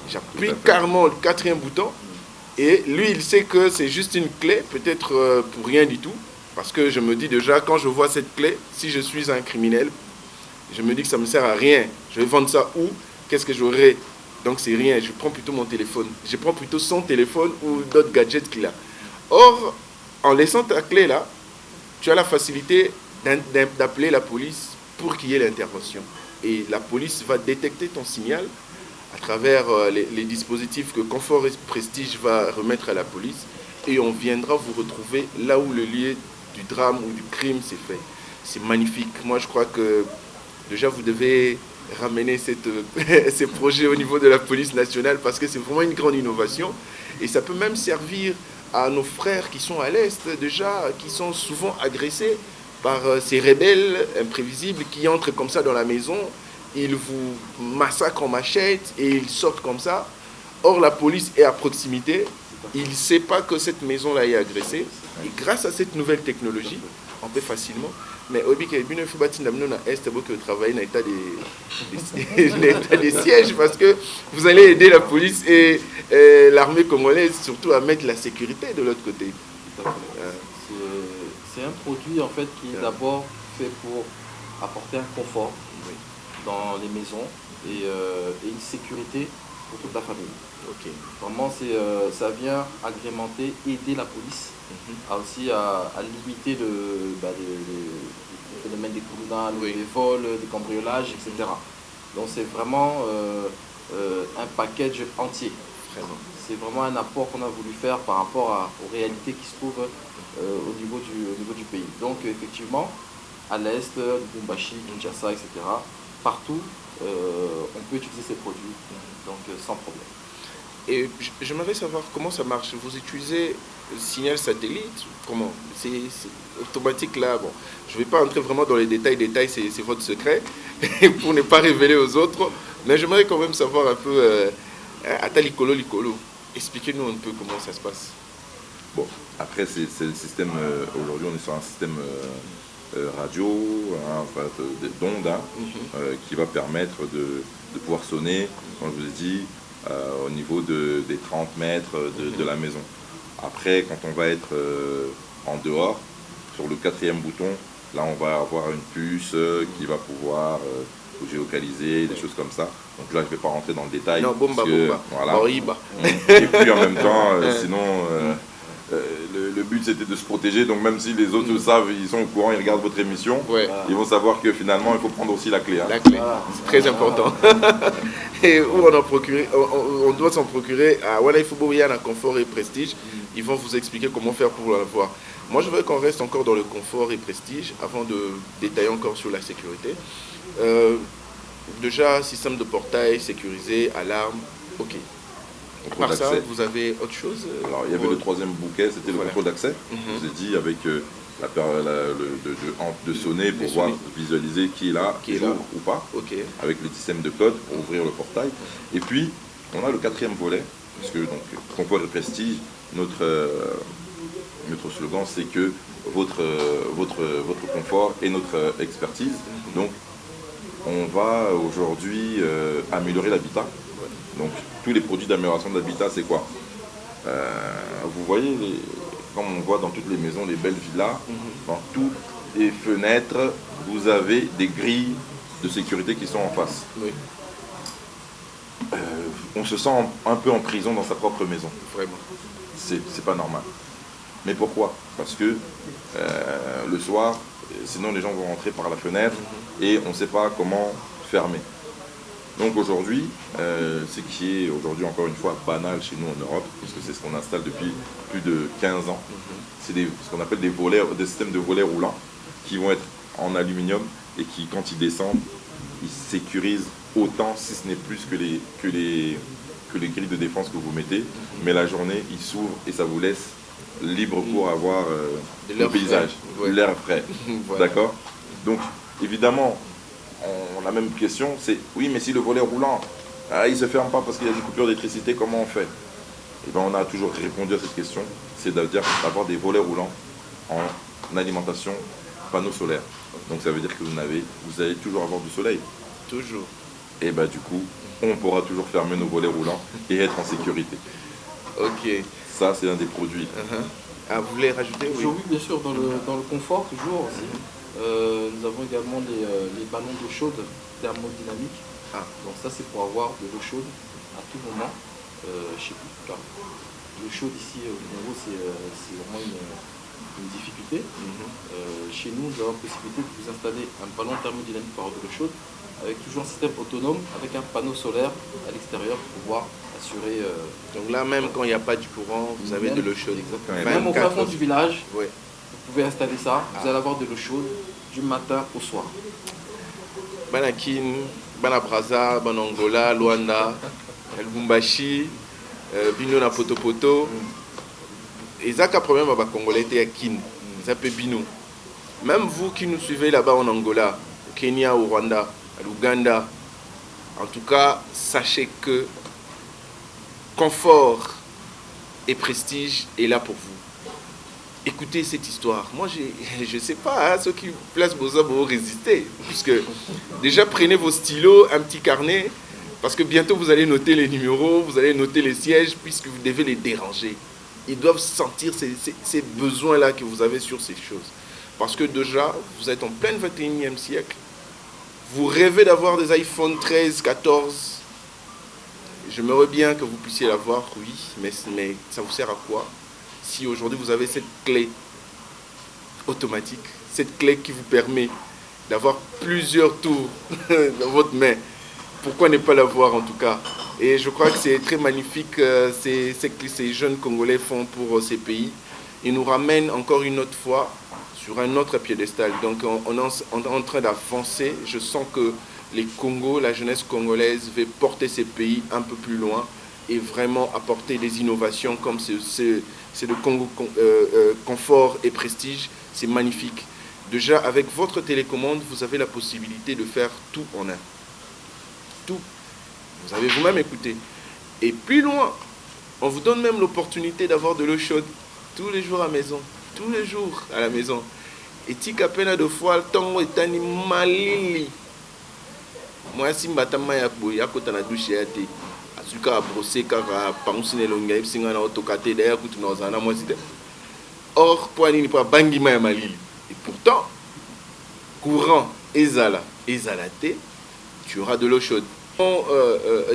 J'appuie carrément le 4e bouton, et lui il sait que c'est juste une clé, peut-être pour rien du tout. Parce que je me dis déjà, quand je vois cette clé, si je suis un criminel, je me dis que ça ne me sert à rien. Je vais vendre ça où? Qu'est-ce que j'aurai? Donc c'est rien, je prends plutôt mon téléphone. Je prends plutôt son téléphone ou d'autres gadgets qu'il a. Or, en laissant ta clé là, tu as la facilité d'appeler la police pour qu'il y ait l'intervention. Et la police va détecter ton signal à travers les dispositifs que Confort et Prestige va remettre à la police. Et on viendra vous retrouver là où le lieu du drame ou du crime s'est fait. C'est magnifique. Moi, je crois que déjà, vous devez ramener ces projets au niveau de la police nationale parce que c'est vraiment une grande innovation. Et ça peut même servir à nos frères qui sont à l'Est, déjà, qui sont souvent agressés par ces rebelles imprévisibles qui entrent comme ça dans la maison. Ils vous massacrent en machette et ils sortent comme ça. Or, la police est à proximité. Il ne sait pas que cette maison-là est agressée. Et grâce à cette nouvelle technologie, on peut facilement. Mais il faut travailler dans l'état des sièges parce que vous allez aider la police et l'armée congolaise surtout à mettre la sécurité de l'autre côté. C'est un produit en fait qui est d'abord fait pour apporter un confort dans les maisons et une sécurité pour toute la famille. Okay. Vraiment, ça vient agrémenter, aider la police aussi à limiter le phénomène des criminels, des vols, des cambriolages, etc. Donc c'est vraiment un package entier. Vraiment. C'est vraiment un apport qu'on a voulu faire par rapport aux réalités qui se trouvent au niveau du pays. Donc effectivement, à l'est, Lubumbashi, Kinshasa, etc., partout, on peut utiliser ces produits, donc sans problème. Et j'aimerais savoir comment ça marche. Vous utilisez le signal satellite? Comment? C'est automatique là. Bon, je ne vais pas entrer vraiment dans les détails, c'est votre secret, pour ne pas révéler aux autres. Mais j'aimerais quand même savoir un peu, Atalikolo Likolo. Expliquez-nous un peu comment ça se passe. Bon, après c'est le système, aujourd'hui on est sur un système radio, d'ondes, qui va permettre de pouvoir sonner, comme je vous ai dit, au niveau des 30 mètres de la maison. Après, quand on va être en dehors, sur le 4e bouton, là on va avoir une puce qui va pouvoir géolocaliser, des choses comme ça. Donc là je ne vais pas rentrer dans le détail. Non, bomba. Voilà. Et puis en même temps, sinon... le but c'était de se protéger, donc même si les autres le savent, ils sont au courant, ils regardent votre émission, ils vont savoir que finalement il faut prendre aussi la clé. La clé, c'est très important. Et où on doit s'en procurer à Wala Ifuboyana Confort et Prestige. Ils vont vous expliquer comment faire pour l'avoir. Moi je veux qu'on reste encore dans le confort et prestige avant de détailler encore sur la sécurité. Déjà, système de portail sécurisé, alarme, ok. À part ça, vous avez autre chose? Alors, il y avait le 3e bouquet, c'était le contrôle d'accès. Je vous ai dit avec de sonner pour voir, visualiser qui est là, ou pas, avec le système de code pour ouvrir le portail. Et puis, on a le 4e volet, parce que donc, confort et prestige, notre slogan, c'est que votre confort et notre expertise. Donc, on va aujourd'hui améliorer l'habitat. Donc, tous les produits d'amélioration de l'habitat, c'est quoi? Vous voyez, comme on voit dans toutes les maisons, les belles villas, dans toutes les fenêtres, vous avez des grilles de sécurité qui sont en face. Oui. On se sent un peu en prison dans sa propre maison. Vraiment. C'est pas normal. Mais pourquoi? Parce que le soir, sinon les gens vont rentrer par la fenêtre et on ne sait pas comment fermer. Donc aujourd'hui, ce qui est aujourd'hui encore une fois banal chez nous en Europe, parce que c'est ce qu'on installe depuis plus de 15 ans, c'est ce qu'on appelle des systèmes de volets roulants qui vont être en aluminium et qui, quand ils descendent, ils sécurisent autant, si ce n'est plus que les grilles de défense que vous mettez, mais la journée, ils s'ouvrent et ça vous laisse libre pour avoir le paysage, l'air frais. Voilà. D'accord? Donc, évidemment, la même question, c'est oui, mais si le volet roulant, il ne se ferme pas parce qu'il y a une coupure d'électricité, comment on fait? Et bien, on a toujours répondu à cette question, c'est d'avoir des volets roulants en alimentation panneaux solaires. Donc ça veut dire que vous allez toujours avoir du soleil. Toujours. Et bien du coup, on pourra toujours fermer nos volets roulants et être en sécurité. Ok. Ça, c'est un des produits. Ah, vous voulez rajouter? Oui, bien sûr, dans le confort toujours aussi. Nous avons également les ballons d'eau chaude thermodynamiques. Donc ça, c'est pour avoir de l'eau chaude à tout moment chez vous. L'eau chaude ici au Congo, c'est vraiment une difficulté. Chez nous, nous avons la possibilité de vous installer un ballon thermodynamique pour avoir de l'eau chaude avec toujours un système autonome avec un panneau solaire à l'extérieur pour pouvoir assurer... Donc là, même quand il n'y a pas du courant, vous avez de l'eau chaude. Exactement. Même au fin fond du village, vous pouvez installer ça, vous allez avoir de l'eau chaude du matin au soir. Banakin, Banabraza, Banangola, Luanda, Lubumbashi, Bino na Potopoto. Et ça, le problème avec les Congolais était à Kin. Ça peut Bino. Même vous qui nous suivez là-bas en Angola, au Kenya, au Rwanda, à l'Ouganda, en tout cas, sachez que confort et prestige est là pour vous. Écoutez cette histoire. Moi, je ne sais pas, hein, ceux qui placent Boza vont résister. Puisque déjà, prenez vos stylos, un petit carnet, parce que bientôt, vous allez noter les numéros, vous allez noter les sièges, puisque vous devez les déranger. Ils doivent sentir ces besoins-là que vous avez sur ces choses. Parce que déjà, vous êtes en plein 21e siècle. Vous rêvez d'avoir des iPhone 13, 14. J'aimerais bien que vous puissiez l'avoir, oui, mais ça vous sert à quoi? Si aujourd'hui vous avez cette clé automatique, cette clé qui vous permet d'avoir plusieurs tours dans votre main, pourquoi ne pas l'avoir en tout cas? Et je crois que c'est très magnifique ce que ces jeunes Congolais font pour ces pays. Ils nous ramènent encore une autre fois sur un autre piédestal. Donc on est en train d'avancer. Je sens que les Congos, la jeunesse congolaise veut porter ces pays un peu plus loin et vraiment apporter des innovations comme c'est le Congo confort et prestige. C'est magnifique. Déjà, avec votre télécommande, vous avez la possibilité de faire tout en un. Tout. Vous avez vous-même écouté. Et plus loin, on vous donne même l'opportunité d'avoir de l'eau chaude tous les jours à la maison. Tous les jours à la maison. Et tika pena de fois, le temps est un malili. Moi, si mbatama ya boya kota na douche ya te. Asuka a brossé kaka pamusine longa ipsinga na otokate d'ailleurs kutu na ozana moi c'était. Or, pour aller pas bangima ya malili. Et pourtant, courant ezala te, tu auras de l'eau chaude.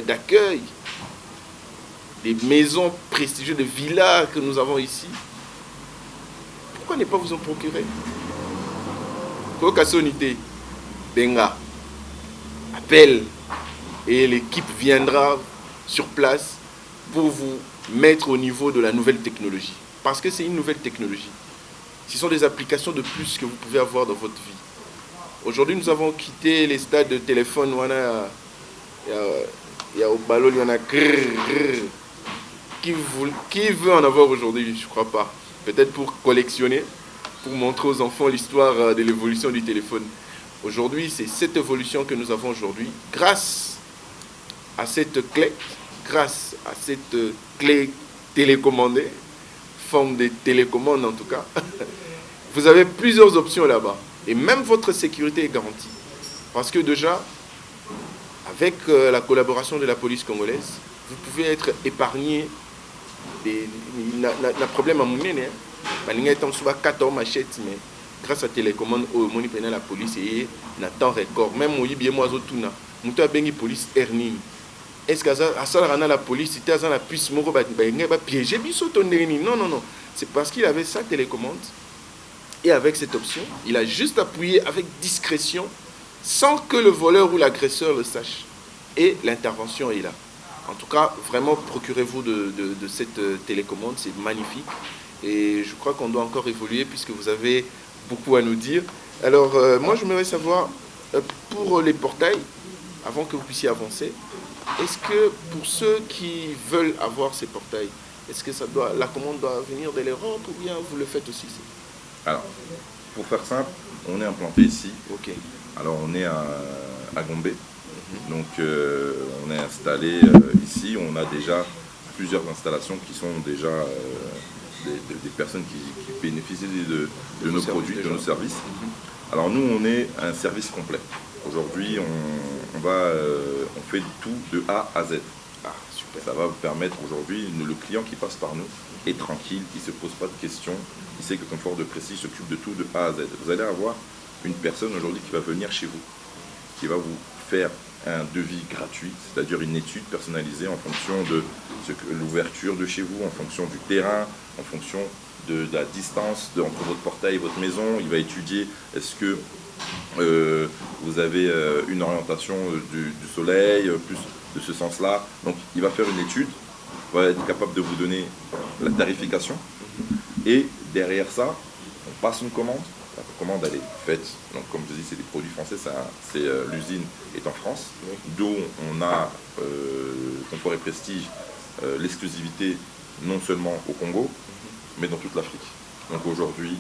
D'accueil, des maisons prestigieuses, des villas que nous avons ici. Pourquoi ne pas vous en procurer? Kokasonité, Benga, appelle et l'équipe viendra sur place pour vous mettre au niveau de la nouvelle technologie. Parce que c'est une nouvelle technologie. Ce sont des applications de plus que vous pouvez avoir dans votre vie. Aujourd'hui, nous avons quitté les stades de téléphone. Il y a au ballon, il y en a. Qui veut en avoir aujourd'hui? Je ne crois pas. Peut-être pour collectionner, pour montrer aux enfants l'histoire de l'évolution du téléphone. Aujourd'hui, c'est cette évolution que nous avons aujourd'hui. Grâce à cette clé, grâce à cette clé télécommandée, forme de télécommande en tout cas, vous avez plusieurs options là-bas. Et même votre sécurité est garantie. Parce que déjà, avec la collaboration de la police congolaise, vous pouvez être épargné des problèmes à mouner. Mais grâce à télécommande, la police est en temps record. Même moi, je suis police Ernini. Est-ce que la police était dans la puce piégé? Non, non, non. C'est parce qu'il avait sa télécommande. Et avec cette option, il a juste appuyé avec discrétion sans que le voleur ou l'agresseur le sache. Et l'intervention est là. En tout cas, vraiment, procurez-vous de cette télécommande. C'est magnifique. Et je crois qu'on doit encore évoluer puisque vous avez beaucoup à nous dire. Alors, moi, j'aimerais savoir, pour les portails, avant que vous puissiez avancer, est-ce que pour ceux qui veulent avoir ces portails, est-ce que la commande doit venir de l'Europe ou bien vous le faites aussi? Alors, pour faire simple, on est implanté ici. Ok. Alors, on est à Gombe. Donc, on est installé ici. On a déjà plusieurs installations qui sont déjà des personnes qui bénéficient de nos produits, de nos services. Alors, nous, on est un service complet. Aujourd'hui, on fait tout de A à Z. Ah, super. Ça va vous permettre aujourd'hui, le client qui passe par nous est tranquille, il ne se pose pas de questions, il sait que Confort de Prestige s'occupe de tout de A à Z. Vous allez avoir une personne aujourd'hui qui va venir chez vous, qui va vous faire un devis gratuit, c'est-à-dire une étude personnalisée en fonction de l'ouverture de chez vous, en fonction du terrain, en fonction de la distance entre votre portail et votre maison. Il va étudier est-ce que vous avez une orientation du soleil, plus de ce sens-là. Donc il va faire une étude, va être capable de vous donner la tarification. Et derrière ça, on passe une commande. La commande, elle est faite. Donc comme je dis, c'est des produits français, l'usine est en France. D'où on a Confort et Prestige, l'exclusivité non seulement au Congo, mais dans toute l'Afrique. Donc aujourd'hui,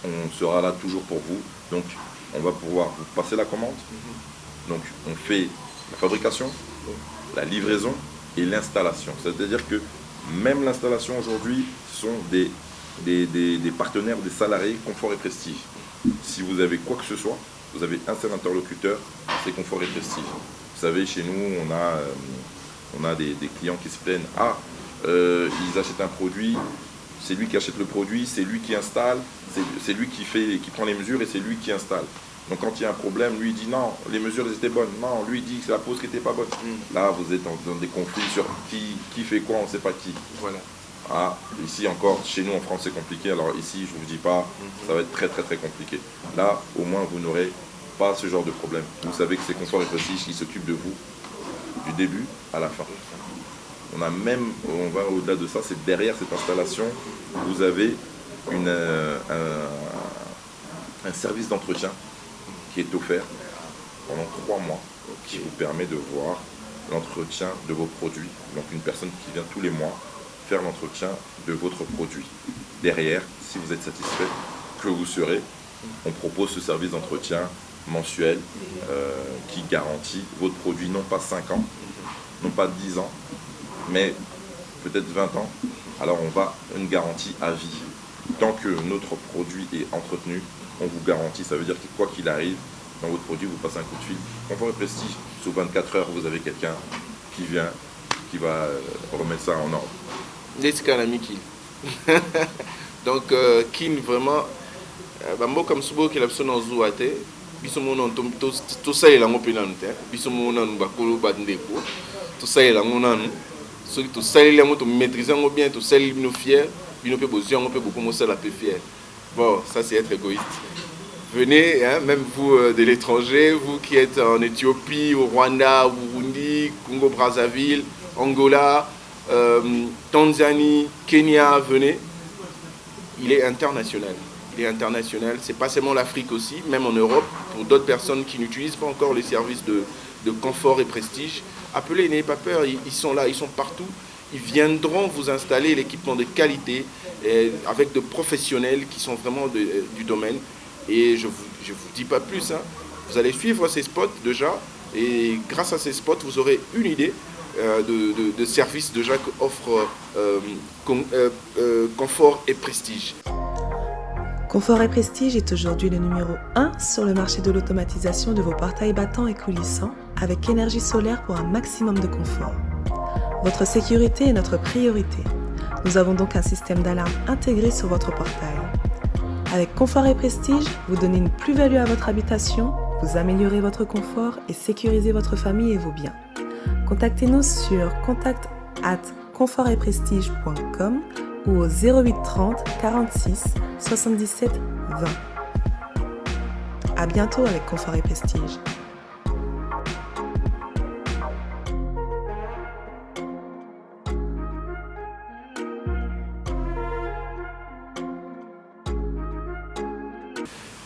on sera là toujours pour vous. Donc on va pouvoir vous passer la commande. Donc on fait la fabrication, la livraison et l'installation. C'est-à-dire que même l'installation aujourd'hui sont des partenaires, des salariés Confort et Prestige. Si vous avez quoi que ce soit, vous avez un seul interlocuteur, c'est Confort et Prestige. Vous savez, chez nous, on a des clients qui se plaignent. Ils achètent un produit, c'est lui qui achète le produit, c'est lui qui installe, c'est lui qui prend les mesures et c'est lui qui installe. Donc quand il y a un problème, lui il dit non, les mesures étaient bonnes. Non, lui il dit que c'est la pose qui n'était pas bonne. Là, vous êtes dans des conflits sur qui fait quoi, on ne sait pas qui. Voilà. Ici encore, chez nous en France c'est compliqué, alors ici je ne vous dis pas, ça va être très très très compliqué. Là, au moins vous n'aurez pas ce genre de problème. Vous savez que c'est Confort et Prestige qui s'occupe de vous du début à la fin. On va au-delà de ça, c'est derrière cette installation, vous avez un service d'entretien qui est offert pendant 3 mois, qui vous permet de voir l'entretien de vos produits. Donc une personne qui vient tous les mois faire l'entretien de votre produit. Derrière, si vous êtes satisfait, que vous serez, on propose ce service d'entretien mensuel qui garantit votre produit, non pas 5 ans, non pas 10 ans, mais peut-être 20 ans. Alors on va une garantie à vie. Tant que notre produit est entretenu, on vous garantit, ça veut dire que quoi qu'il arrive, dans votre produit, vous passez un coup de fil. Confort et Prestige, sous 24 heures, vous avez quelqu'un qui vient, qui va remettre ça en ordre. Donc, Kin vraiment, moi comme Subo qui l'a besoin de zouate, bisomo tout ça est là mon pénalité, bisomo non bakolo badndeko, tout ça est là mon nan, tout ça est là mon maîtriser bien, tout ça est nous fier, nous peut besoin, on peut beaucoup moins la peu fier. Bon, ça c'est être égoïste. Venez, hein, même vous de l'étranger, vous qui êtes en Éthiopie, au Rwanda, au Burundi, Congo-Brazzaville, Angola, Tanzanie, Kenya, venez. Il est international. Il est international. C'est pas seulement l'Afrique aussi, même en Europe, pour d'autres personnes qui n'utilisent pas encore les services de confort et prestige. Appelez, n'ayez pas peur, ils sont là, ils sont partout. Ils viendront vous installer l'équipement de qualité avec de professionnels qui sont vraiment du domaine. Et je vous dis pas plus, hein. Vous allez suivre ces spots déjà et grâce à ces spots, vous aurez une idée de services déjà qu'offre Confort et Prestige. Confort et Prestige est aujourd'hui le numéro 1 sur le marché de l'automatisation de vos portails battants et coulissants avec énergie solaire pour un maximum de confort. Votre sécurité est notre priorité. Nous avons donc un système d'alarme intégré sur votre portail. Avec Confort et Prestige, vous donnez une plus-value à votre habitation, vous améliorez votre confort et sécurisez votre famille et vos biens. Contactez-nous sur contact@confortetprestige.com ou au 08 30 46 77 20. À bientôt avec Confort et Prestige.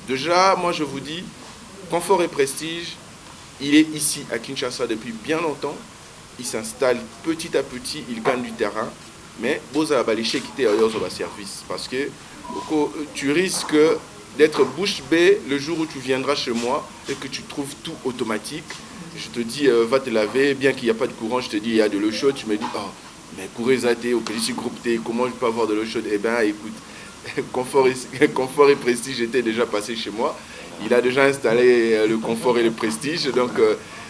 Déjà, moi je vous dis, Confort et Prestige, il est ici à Kinshasa depuis bien longtemps. Il s'installe petit à petit, il gagne du terrain. Mais vous avez quitter ailleurs sur le service. Parce que tu risques d'être bouche bée le jour où tu viendras chez moi et que tu trouves tout automatique. Je te dis, va te laver, bien qu'il n'y a pas de courant, je te dis, il y a de l'eau chaude. Tu me dis, oh, mais Kourézate, au petit groupe T, comment je peux avoir de l'eau chaude? Eh bien, écoute. Confort et Prestige était déjà passé chez moi. Il a déjà installé le Confort et le Prestige. Donc,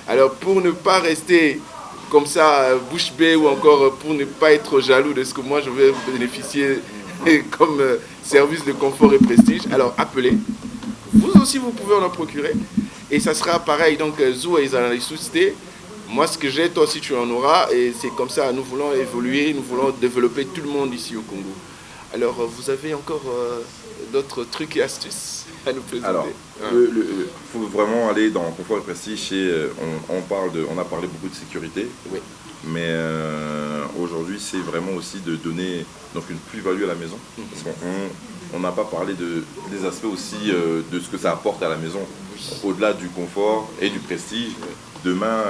alors pour ne pas rester comme ça, bouche bée, ou encore pour ne pas être jaloux de ce que moi je vais bénéficier comme service de Confort et Prestige, alors appelez. Vous aussi, vous pouvez en procurer. Et ça sera pareil. Donc, Zou et Zanali Sousté. Moi, ce que j'ai, toi aussi, tu en auras. Et c'est comme ça, nous voulons évoluer, nous voulons développer tout le monde ici au Congo. Alors, vous avez encore d'autres trucs et astuces à nous présenter? Alors, il faut vraiment aller dans Confort et Prestige. On a parlé beaucoup de sécurité, oui. Mais aujourd'hui, c'est vraiment aussi de donner donc, une plus-value à la maison. Parce qu'on n'a pas parlé des aspects aussi de ce que ça apporte à la maison, au-delà du confort et du prestige. Demain,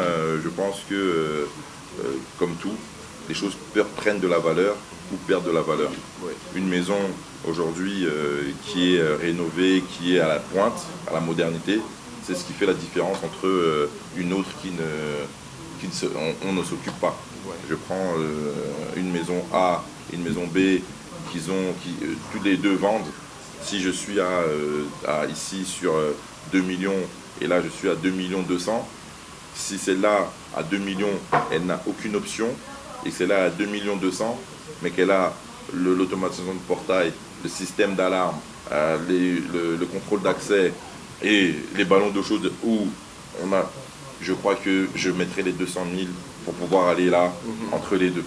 je pense que, comme tout, les choses prennent de la valeur ou perdent de la valeur. Oui. Une maison aujourd'hui qui est rénovée, qui est à la pointe, à la modernité, c'est ce qui fait la différence entre une autre on ne s'occupe pas. Ouais. Je prends une maison A et une maison B tous les deux vendent. Si je suis ici sur 2 millions et là je suis à 2 millions 200, si celle-là à 2 millions, elle n'a aucune option, et celle-là à 2 millions 200, mais qu'elle a l'automatisation de portail, le système d'alarme, le contrôle d'accès et les ballons d'eau chaude où je crois que je mettrai les 200 000 pour pouvoir aller là, entre les deux.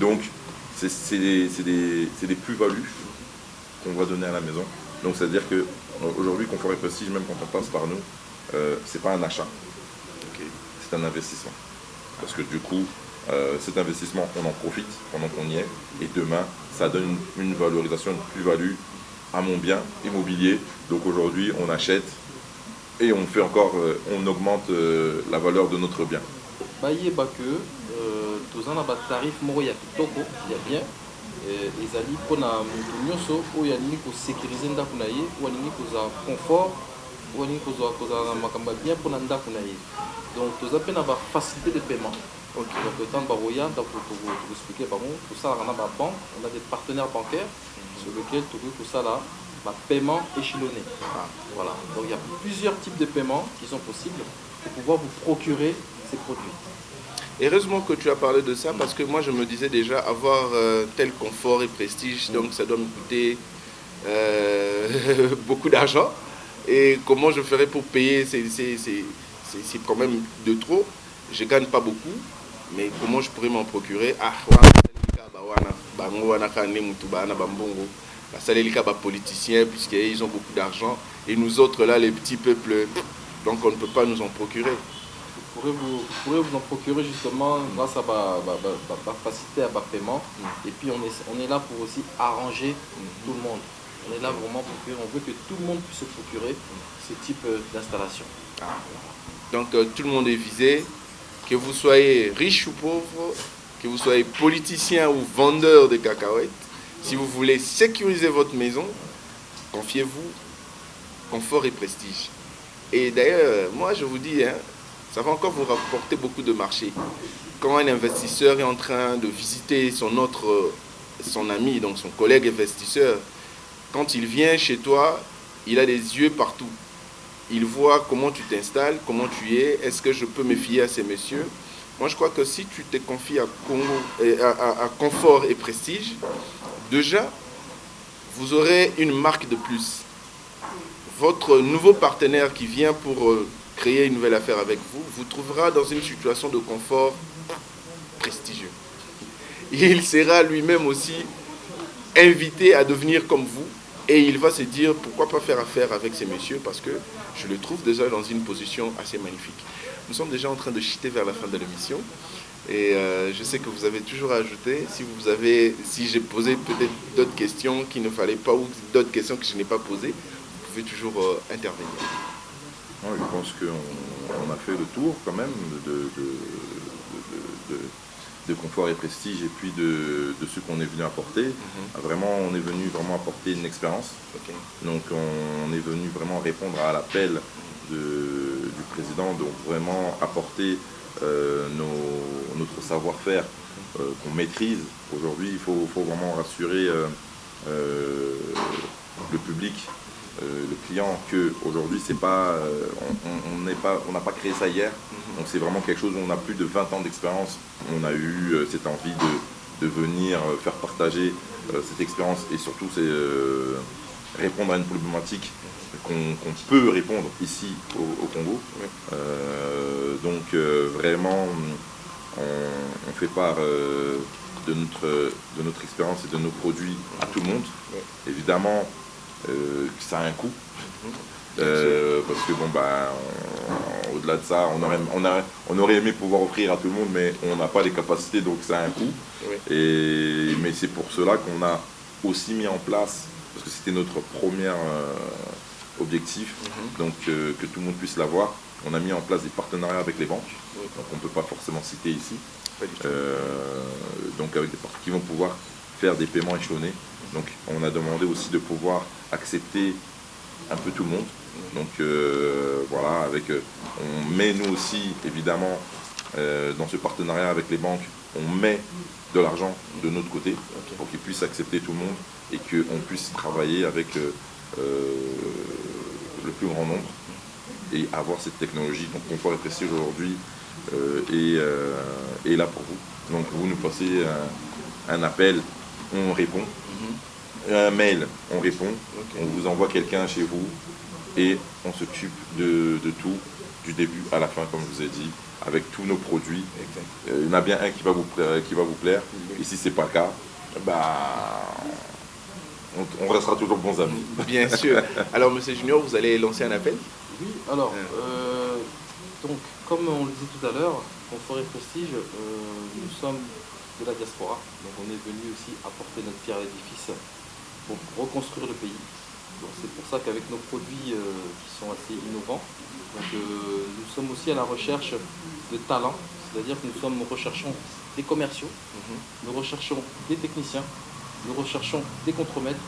Donc, c'est des plus-values qu'on va donner à la maison. Donc, c'est-à-dire qu'aujourd'hui, Confort et Prestige, même quand on passe par nous, c'est pas un achat, c'est un investissement. Parce que du coup, cet investissement, on en profite pendant qu'on y est, et demain, ça donne une valorisation, une plus-value à mon bien immobilier. Donc aujourd'hui, on achète et on fait encore, on augmente la valeur de notre bien. bayeba que toza na batarif moko ya kitoko ya bien ezali mpona moto nyonso oyo alingi kosécurize ndako na ye oyo alingi kozala confort oyo alingi kozala na makambo ya bien mpona ndako na ye. Donc toza mpe na bafacilité de paiement. Donc ntango bakoya tokoexplike bango tosalaka na babanque, on a des partenaires bancaires sur lesquels tokoki kosala paiement échelonné. Voilà. Donc il y a plusieurs types de paiements qui sont possibles pour pouvoir vous procurer ces produits. Heureusement que tu as parlé de ça, parce que moi je me disais déjà avoir tel confort et prestige, donc ça doit me coûter beaucoup d'argent. Et comment je ferais pour payer, c'est quand même de trop. Je ne gagne pas beaucoup, mais comment je pourrais m'en procurer? Les politiciens, puisqu'ils ont beaucoup d'argent, et nous autres là, les petits peuples, donc on ne peut pas nous en procurer. Vous pourrez vous en procurer justement grâce à la facilité à paiement. Et puis on est là pour aussi arranger tout le monde. On est là vraiment on veut que tout le monde puisse se procurer ce type d'installation. Donc tout le monde est visé, que vous soyez riche ou pauvre, que vous soyez politicien ou vendeur de cacahuètes. Si vous voulez sécuriser votre maison, confiez-vous, confort et prestige. Et d'ailleurs, moi je vous dis, ça va encore vous rapporter beaucoup de marché. Quand un investisseur est en train de visiter son ami, donc son collègue investisseur, quand il vient chez toi, il a des yeux partout. Il voit comment tu t'installes, comment tu es, est-ce que je peux me fier à ces messieurs? Moi je crois que si tu te confies à confort et prestige, déjà, vous aurez une marque de plus. Votre nouveau partenaire qui vient pour créer une nouvelle affaire avec vous, vous trouvera dans une situation de confort prestigieux. Il sera lui-même aussi invité à devenir comme vous et il va se dire pourquoi pas faire affaire avec ces messieurs parce que je le trouve déjà dans une position assez magnifique. Nous sommes déjà en train de chuter vers la fin de l'émission. Et je sais que vous avez toujours à ajouter. Si j'ai posé peut-être d'autres questions qu'il ne fallait pas ou d'autres questions que je n'ai pas posées, vous pouvez toujours intervenir. Non, je pense qu'on a fait le tour quand même de confort et prestige et puis de ce qu'on est venu apporter. Vraiment, on est venu vraiment apporter une expérience. Donc on est venu vraiment répondre à l'appel du président, donc vraiment apporter notre savoir-faire qu'on maîtrise. Aujourd'hui, il faut vraiment rassurer le public, le client, qu'aujourd'hui, c'est pas, on n'a pas créé ça hier. Donc c'est vraiment quelque chose où on a plus de 20 ans d'expérience. On a eu cette envie de venir faire partager cette expérience et surtout c'est répondre à une problématique qu'on peut répondre ici au Congo. Donc vraiment, on fait part de notre expérience et de nos produits à tout le monde. Évidemment, ça a un coût. Parce que bon, au-delà de ça, on aurait aimé pouvoir offrir à tout le monde, mais on n'a pas les capacités, donc ça a un coût. Mais c'est pour cela qu'on a aussi mis en place, parce que c'était notre premier objectif, donc que tout le monde puisse l'avoir. On a mis en place des partenariats avec les banques, donc on ne peut pas forcément citer ici. Donc avec des parties qui vont pouvoir faire des paiements échelonnés. Donc on a demandé aussi de pouvoir accepter un peu tout le monde. Donc voilà, on met nous aussi évidemment dans ce partenariat avec les banques, on met de l'argent de notre côté pour qu'ils puissent accepter tout le monde et qu'on puisse travailler avec le plus grand nombre et avoir cette technologie. Donc Confort et Prestige aujourd'hui est là pour vous. Donc vous nous passez un appel, on répond. Un mail, on répond. On vous envoie quelqu'un chez vous et on s'occupe de tout, du début à la fin, comme je vous ai dit, avec tous nos produits. Il y en a bien un qui va vous plaire. Et si ce n'est pas le cas, on restera toujours bons amis. Bien sûr. Alors, Monsieur Junior, vous allez lancer un appel? Oui, alors, donc, comme on le disait tout à l'heure, Confort et Prestige, nous sommes de la diaspora. Donc, on est venu aussi apporter notre pierre à l'édifice pour reconstruire le pays. Donc, c'est pour ça qu'avec nos produits qui sont assez innovants, donc, nous sommes aussi à la recherche de talents, c'est-à-dire que nous recherchons des commerciaux, nous recherchons des techniciens, nous recherchons des contremaîtres,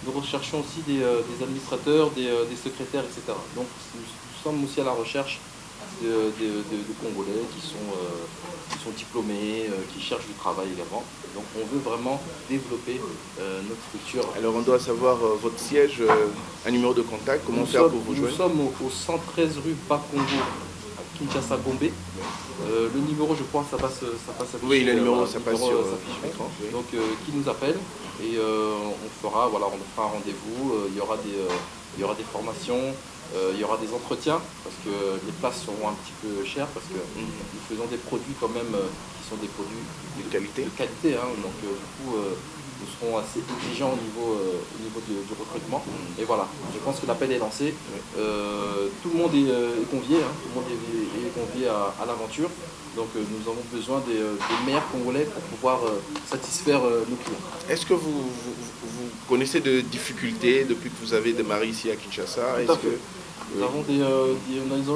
nous recherchons aussi des administrateurs, des secrétaires, etc. Donc nous sommes aussi à la recherche de Congolais qui sont diplômés, qui cherchent du travail également. Donc on veut vraiment développer notre structure. Alors on doit savoir votre siège, un numéro de contact, comment faire pour vous joindre? Nous sommes au 113 rue Bakongo, à Kinshasa Gombe. Le numéro, je crois, ça passe afficher. Oui, le numéro, ça passe sur l'écran. Oui. Donc qui nous appelle et on fera un rendez-vous. Il y aura des formations. Il y aura des entretiens parce que les places seront un petit peu chères parce que nous faisons des produits quand même qui sont des produits de qualité. Hein. Donc du coup nous serons assez exigeants au niveau du recrutement. Et voilà, je pense que l'appel est lancé. Tout le monde est convié, hein. Tout le monde est convié à l'aventure. Donc nous avons besoin des meilleurs Congolais pour pouvoir satisfaire nos clients. Est-ce que vous connaissez de difficultés depuis que vous avez démarré ici à Kinshasa? Tout à fait. Nous avons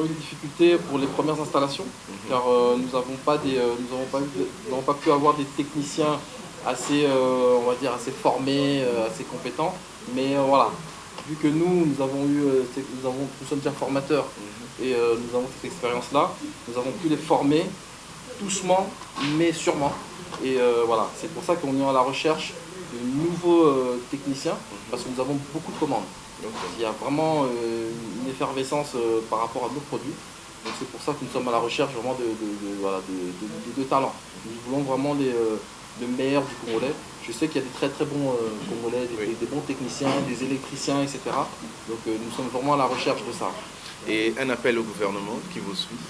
eu des difficultés pour les premières installations, car nous n'avons pas pu avoir des techniciens assez, on va dire, assez formés, assez compétents. Mais voilà, vu que nous sommes déjà formateurs et nous avons cette expérience-là, nous avons pu les former doucement, mais sûrement. Et voilà, c'est pour ça qu'on est à la recherche de nouveaux techniciens, parce que nous avons beaucoup de commandes. Donc il y a vraiment une effervescence par rapport à nos produits. Donc c'est pour ça que nous sommes à la recherche vraiment de talents. Nous voulons vraiment le meilleur du Congolais. Je sais qu'il y a des très très bons Congolais, des bons techniciens, des électriciens, etc. Donc nous sommes vraiment à la recherche de ça. Et un appel au gouvernement qui vous suit?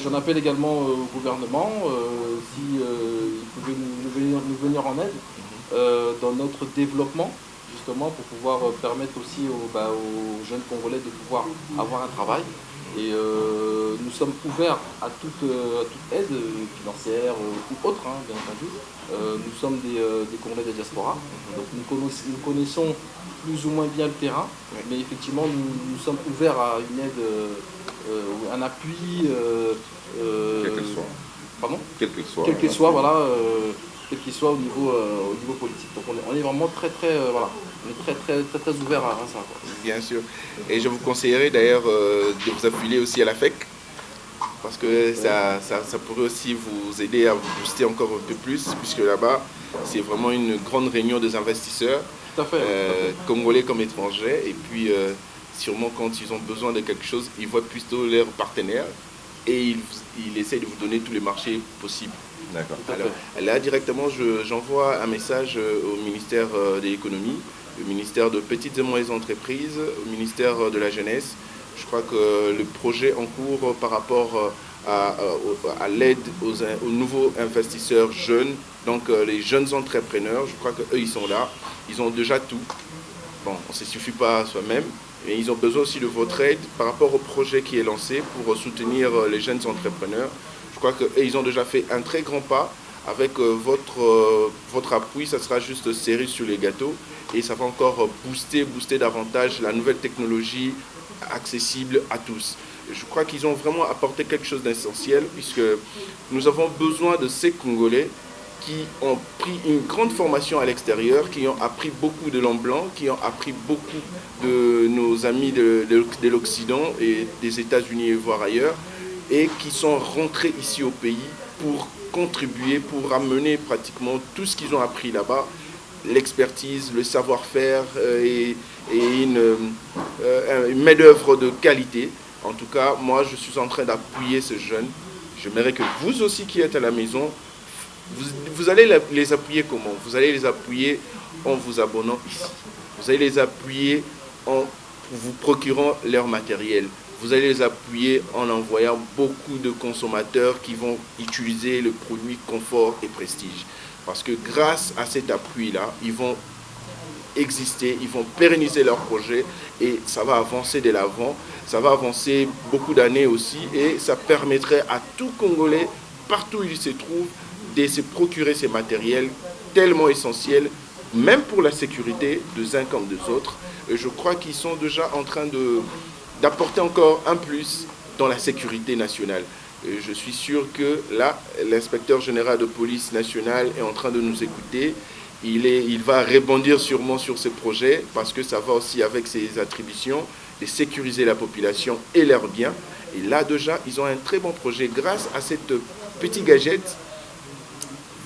J'en appelle également au gouvernement s'il pouvait nous venir en aide dans notre développement, justement pour pouvoir permettre aussi aux jeunes Congolais de pouvoir avoir un travail. Et nous sommes ouverts à toute aide financière ou autre, hein, bien entendu. Nous sommes des Congolais de la diaspora, donc nous connaissons plus ou moins bien le terrain, mais effectivement nous sommes ouverts à une aide, un appui. Quel qu'elle soit. Pardon ? Quel qu'il soit. Quel qu'il soit, voilà. Quel qu'il soit au niveau politique. Donc on est vraiment très ouvert à ça. Quoi. Bien sûr. Et je vous conseillerais d'ailleurs de vous affilier aussi à la FEC, parce que ça pourrait aussi vous aider à vous booster encore un peu plus, puisque là-bas, c'est vraiment une grande réunion des investisseurs, tout à fait. congolais comme étrangers, et puis sûrement quand ils ont besoin de quelque chose, ils voient plutôt leurs partenaires et ils essaient de vous donner tous les marchés possibles. D'accord. Alors, là, directement, j'envoie un message au ministère de l'économie, au ministère de petites et moyennes entreprises, au ministère de la jeunesse. Je crois que le projet en cours par rapport à l'aide aux nouveaux investisseurs jeunes, donc les jeunes entrepreneurs, je crois qu'eux, ils sont là. Ils ont déjà tout. Bon, on ne se suffit pas à soi-même, mais ils ont besoin aussi de votre aide par rapport au projet qui est lancé pour soutenir les jeunes entrepreneurs. Je crois qu'ils ont déjà fait un très grand pas. Avec votre appui, ça sera juste cerise sur les gâteaux et ça va encore booster davantage la nouvelle technologie accessible à tous. Je crois qu'ils ont vraiment apporté quelque chose d'essentiel puisque nous avons besoin de ces Congolais qui ont pris une grande formation à l'extérieur, qui ont appris beaucoup de langue blanc, qui ont appris beaucoup de nos amis de l'Occident et des États-Unis et voire ailleurs, et qui sont rentrés ici au pays pour contribuer pour ramener pratiquement tout ce qu'ils ont appris là-bas, l'expertise, le savoir-faire et une main-d'œuvre de qualité. En tout cas, moi, je suis en train d'appuyer ces jeunes. J'aimerais que vous aussi qui êtes à la maison, vous allez les appuyer comment? Vous allez les appuyer en vous abonnant ici. Vous allez les appuyer en vous procurant leur matériel. Vous allez les appuyer en envoyant beaucoup de consommateurs qui vont utiliser le produit confort et prestige. Parce que grâce à cet appui-là, ils vont exister, ils vont pérenniser leur projet et ça va avancer de l'avant. Ça va avancer beaucoup d'années aussi et ça permettrait à tout Congolais, partout où il se trouve, de se procurer ces matériels tellement essentiels, même pour la sécurité des uns comme des autres. Et je crois qu'ils sont déjà en train d'apporter encore un plus dans la sécurité nationale. Et je suis sûr que là, l'inspecteur général de police nationale est en train de nous écouter. Il va rebondir sûrement sur ce projet parce que ça va aussi avec ses attributions de sécuriser la population et leurs biens. Et là déjà, ils ont un très bon projet. Grâce à cette petite gadget,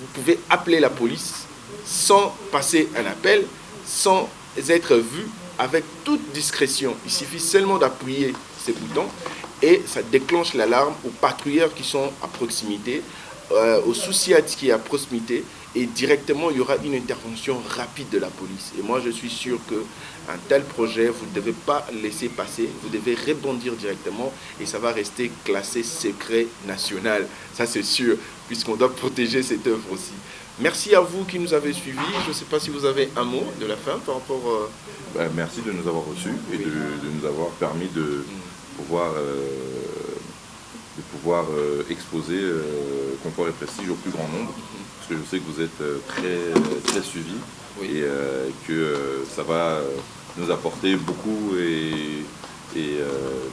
vous pouvez appeler la police sans passer un appel, sans être vu, avec toute discrétion. Il suffit seulement d'appuyer ces boutons et ça déclenche l'alarme aux patrouilleurs qui sont à proximité, aux SOUCIAD qui est à proximité, et directement il y aura une intervention rapide de la police. Et moi je suis sûr qu'un tel projet, vous ne devez pas laisser passer, vous devez rebondir directement et ça va rester classé secret national. Ça c'est sûr, puisqu'on doit protéger cette œuvre aussi. Merci à vous qui nous avez suivis. Je ne sais pas si vous avez un mot de la fin par rapport... Merci de nous avoir reçus et de nous avoir permis de pouvoir exposer Confort et Prestige au plus grand nombre. Parce que je sais que vous êtes très, très suivis et que ça va nous apporter beaucoup et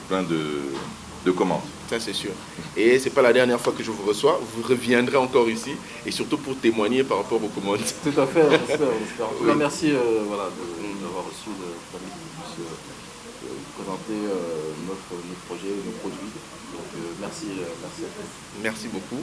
plein de commandes. Ça c'est sûr. Et ce n'est pas la dernière fois que je vous reçois. Vous reviendrez encore ici et surtout pour témoigner par rapport aux commandes. Tout à fait, j'espère. En tout cas, merci d'avoir reçu le permis de présenter notre projet, nos produits. Donc merci à tous. Merci beaucoup.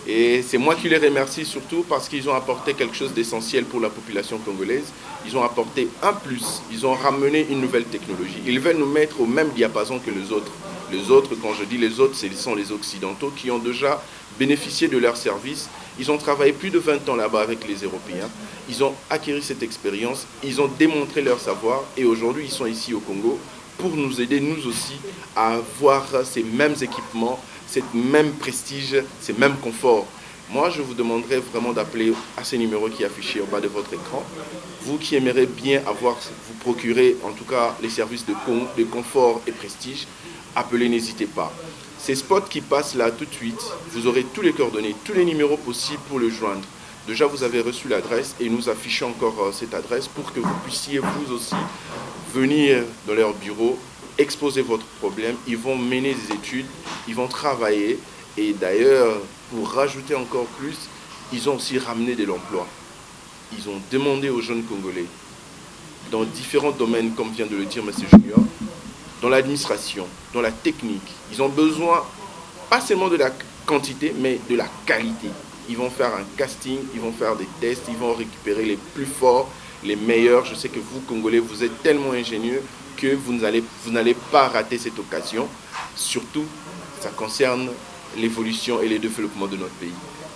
Et c'est moi qui les remercie surtout parce qu'ils ont apporté quelque chose d'essentiel pour la population congolaise. Ils ont apporté un plus. Ils ont ramené une nouvelle technologie. Ils veulent nous mettre au même diapason que les autres. Les autres, quand je dis les autres, ce sont les Occidentaux qui ont déjà bénéficié de leurs services. Ils ont travaillé plus de 20 ans là-bas avec les Européens. Ils ont acquis cette expérience. Ils ont démontré leur savoir. Et aujourd'hui, ils sont ici au Congo pour nous aider, nous aussi, à avoir ces mêmes équipements, ce même prestige, ces mêmes conforts. Moi, je vous demanderai vraiment d'appeler à ce numéro qui est affiché au bas de votre écran. Vous qui aimeriez bien vous procurer, en tout cas, les services de confort et prestige, appelez, n'hésitez pas. Ces spots qui passent là tout de suite, vous aurez tous les coordonnées, tous les numéros possibles pour le joindre. Déjà, vous avez reçu l'adresse et nous affichons encore cette adresse pour que vous puissiez vous aussi venir dans leur bureau, exposer votre problème. Ils vont mener des études, ils vont travailler et d'ailleurs, pour rajouter encore plus, ils ont aussi ramené de l'emploi. Ils ont demandé aux jeunes Congolais, dans différents domaines, comme vient de le dire M. Junior, dans l'administration, dans la technique, ils ont besoin pas seulement de la quantité, mais de la qualité. Ils vont faire un casting, ils vont faire des tests, ils vont récupérer les plus forts, les meilleurs. Je sais que vous, Congolais, vous êtes tellement ingénieux que vous n'allez pas rater cette occasion. Surtout, ça concerne l'évolution et le développement de notre pays.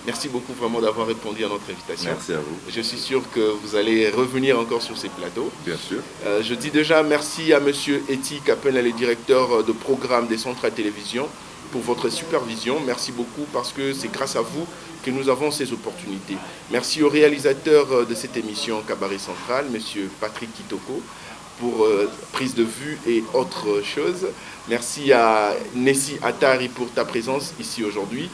Merci beaucoup vraiment d'avoir répondu à notre invitation. Merci à vous. Je suis sûr que vous allez revenir encore sur ces plateaux. Bien sûr. Je dis déjà merci à M. Eti Kapen, le directeur de programme des Centrales Télévision, pour votre supervision. Merci beaucoup parce que c'est grâce à vous que nous avons ces opportunités. Merci au réalisateur de cette émission Cabaret Central, M. Patrick Kitoko, pour prise de vue et autres choses. Merci à Nessi Atari pour ta présence ici aujourd'hui.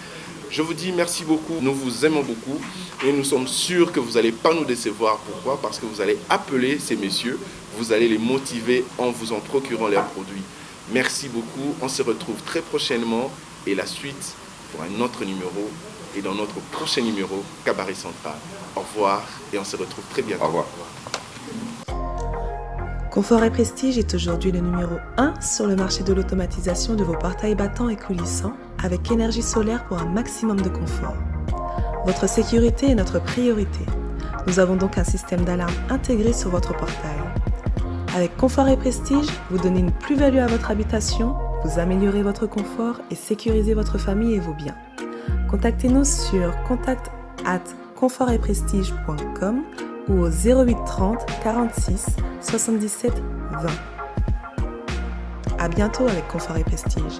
Je vous dis merci beaucoup, nous vous aimons beaucoup et nous sommes sûrs que vous n'allez pas nous décevoir. Pourquoi? Parce que vous allez appeler ces messieurs, vous allez les motiver en vous en procurant leurs produits. Merci beaucoup, on se retrouve très prochainement et la suite pour un autre numéro et dans notre prochain numéro Cabaret Central. Au revoir et on se retrouve très bientôt. Au revoir. Confort et Prestige est aujourd'hui le numéro 1 sur le marché de l'automatisation de vos portails battants et coulissants avec énergie solaire pour un maximum de confort. Votre sécurité est notre priorité. Nous avons donc un système d'alarme intégré sur votre portail. Avec confort et prestige, vous donnez une plus-value à votre habitation, vous améliorez votre confort et sécurisez votre famille et vos biens. Contactez-nous sur contact@confortetprestige.com ou au 08 30 46 77 20. À bientôt avec Confort et Prestige.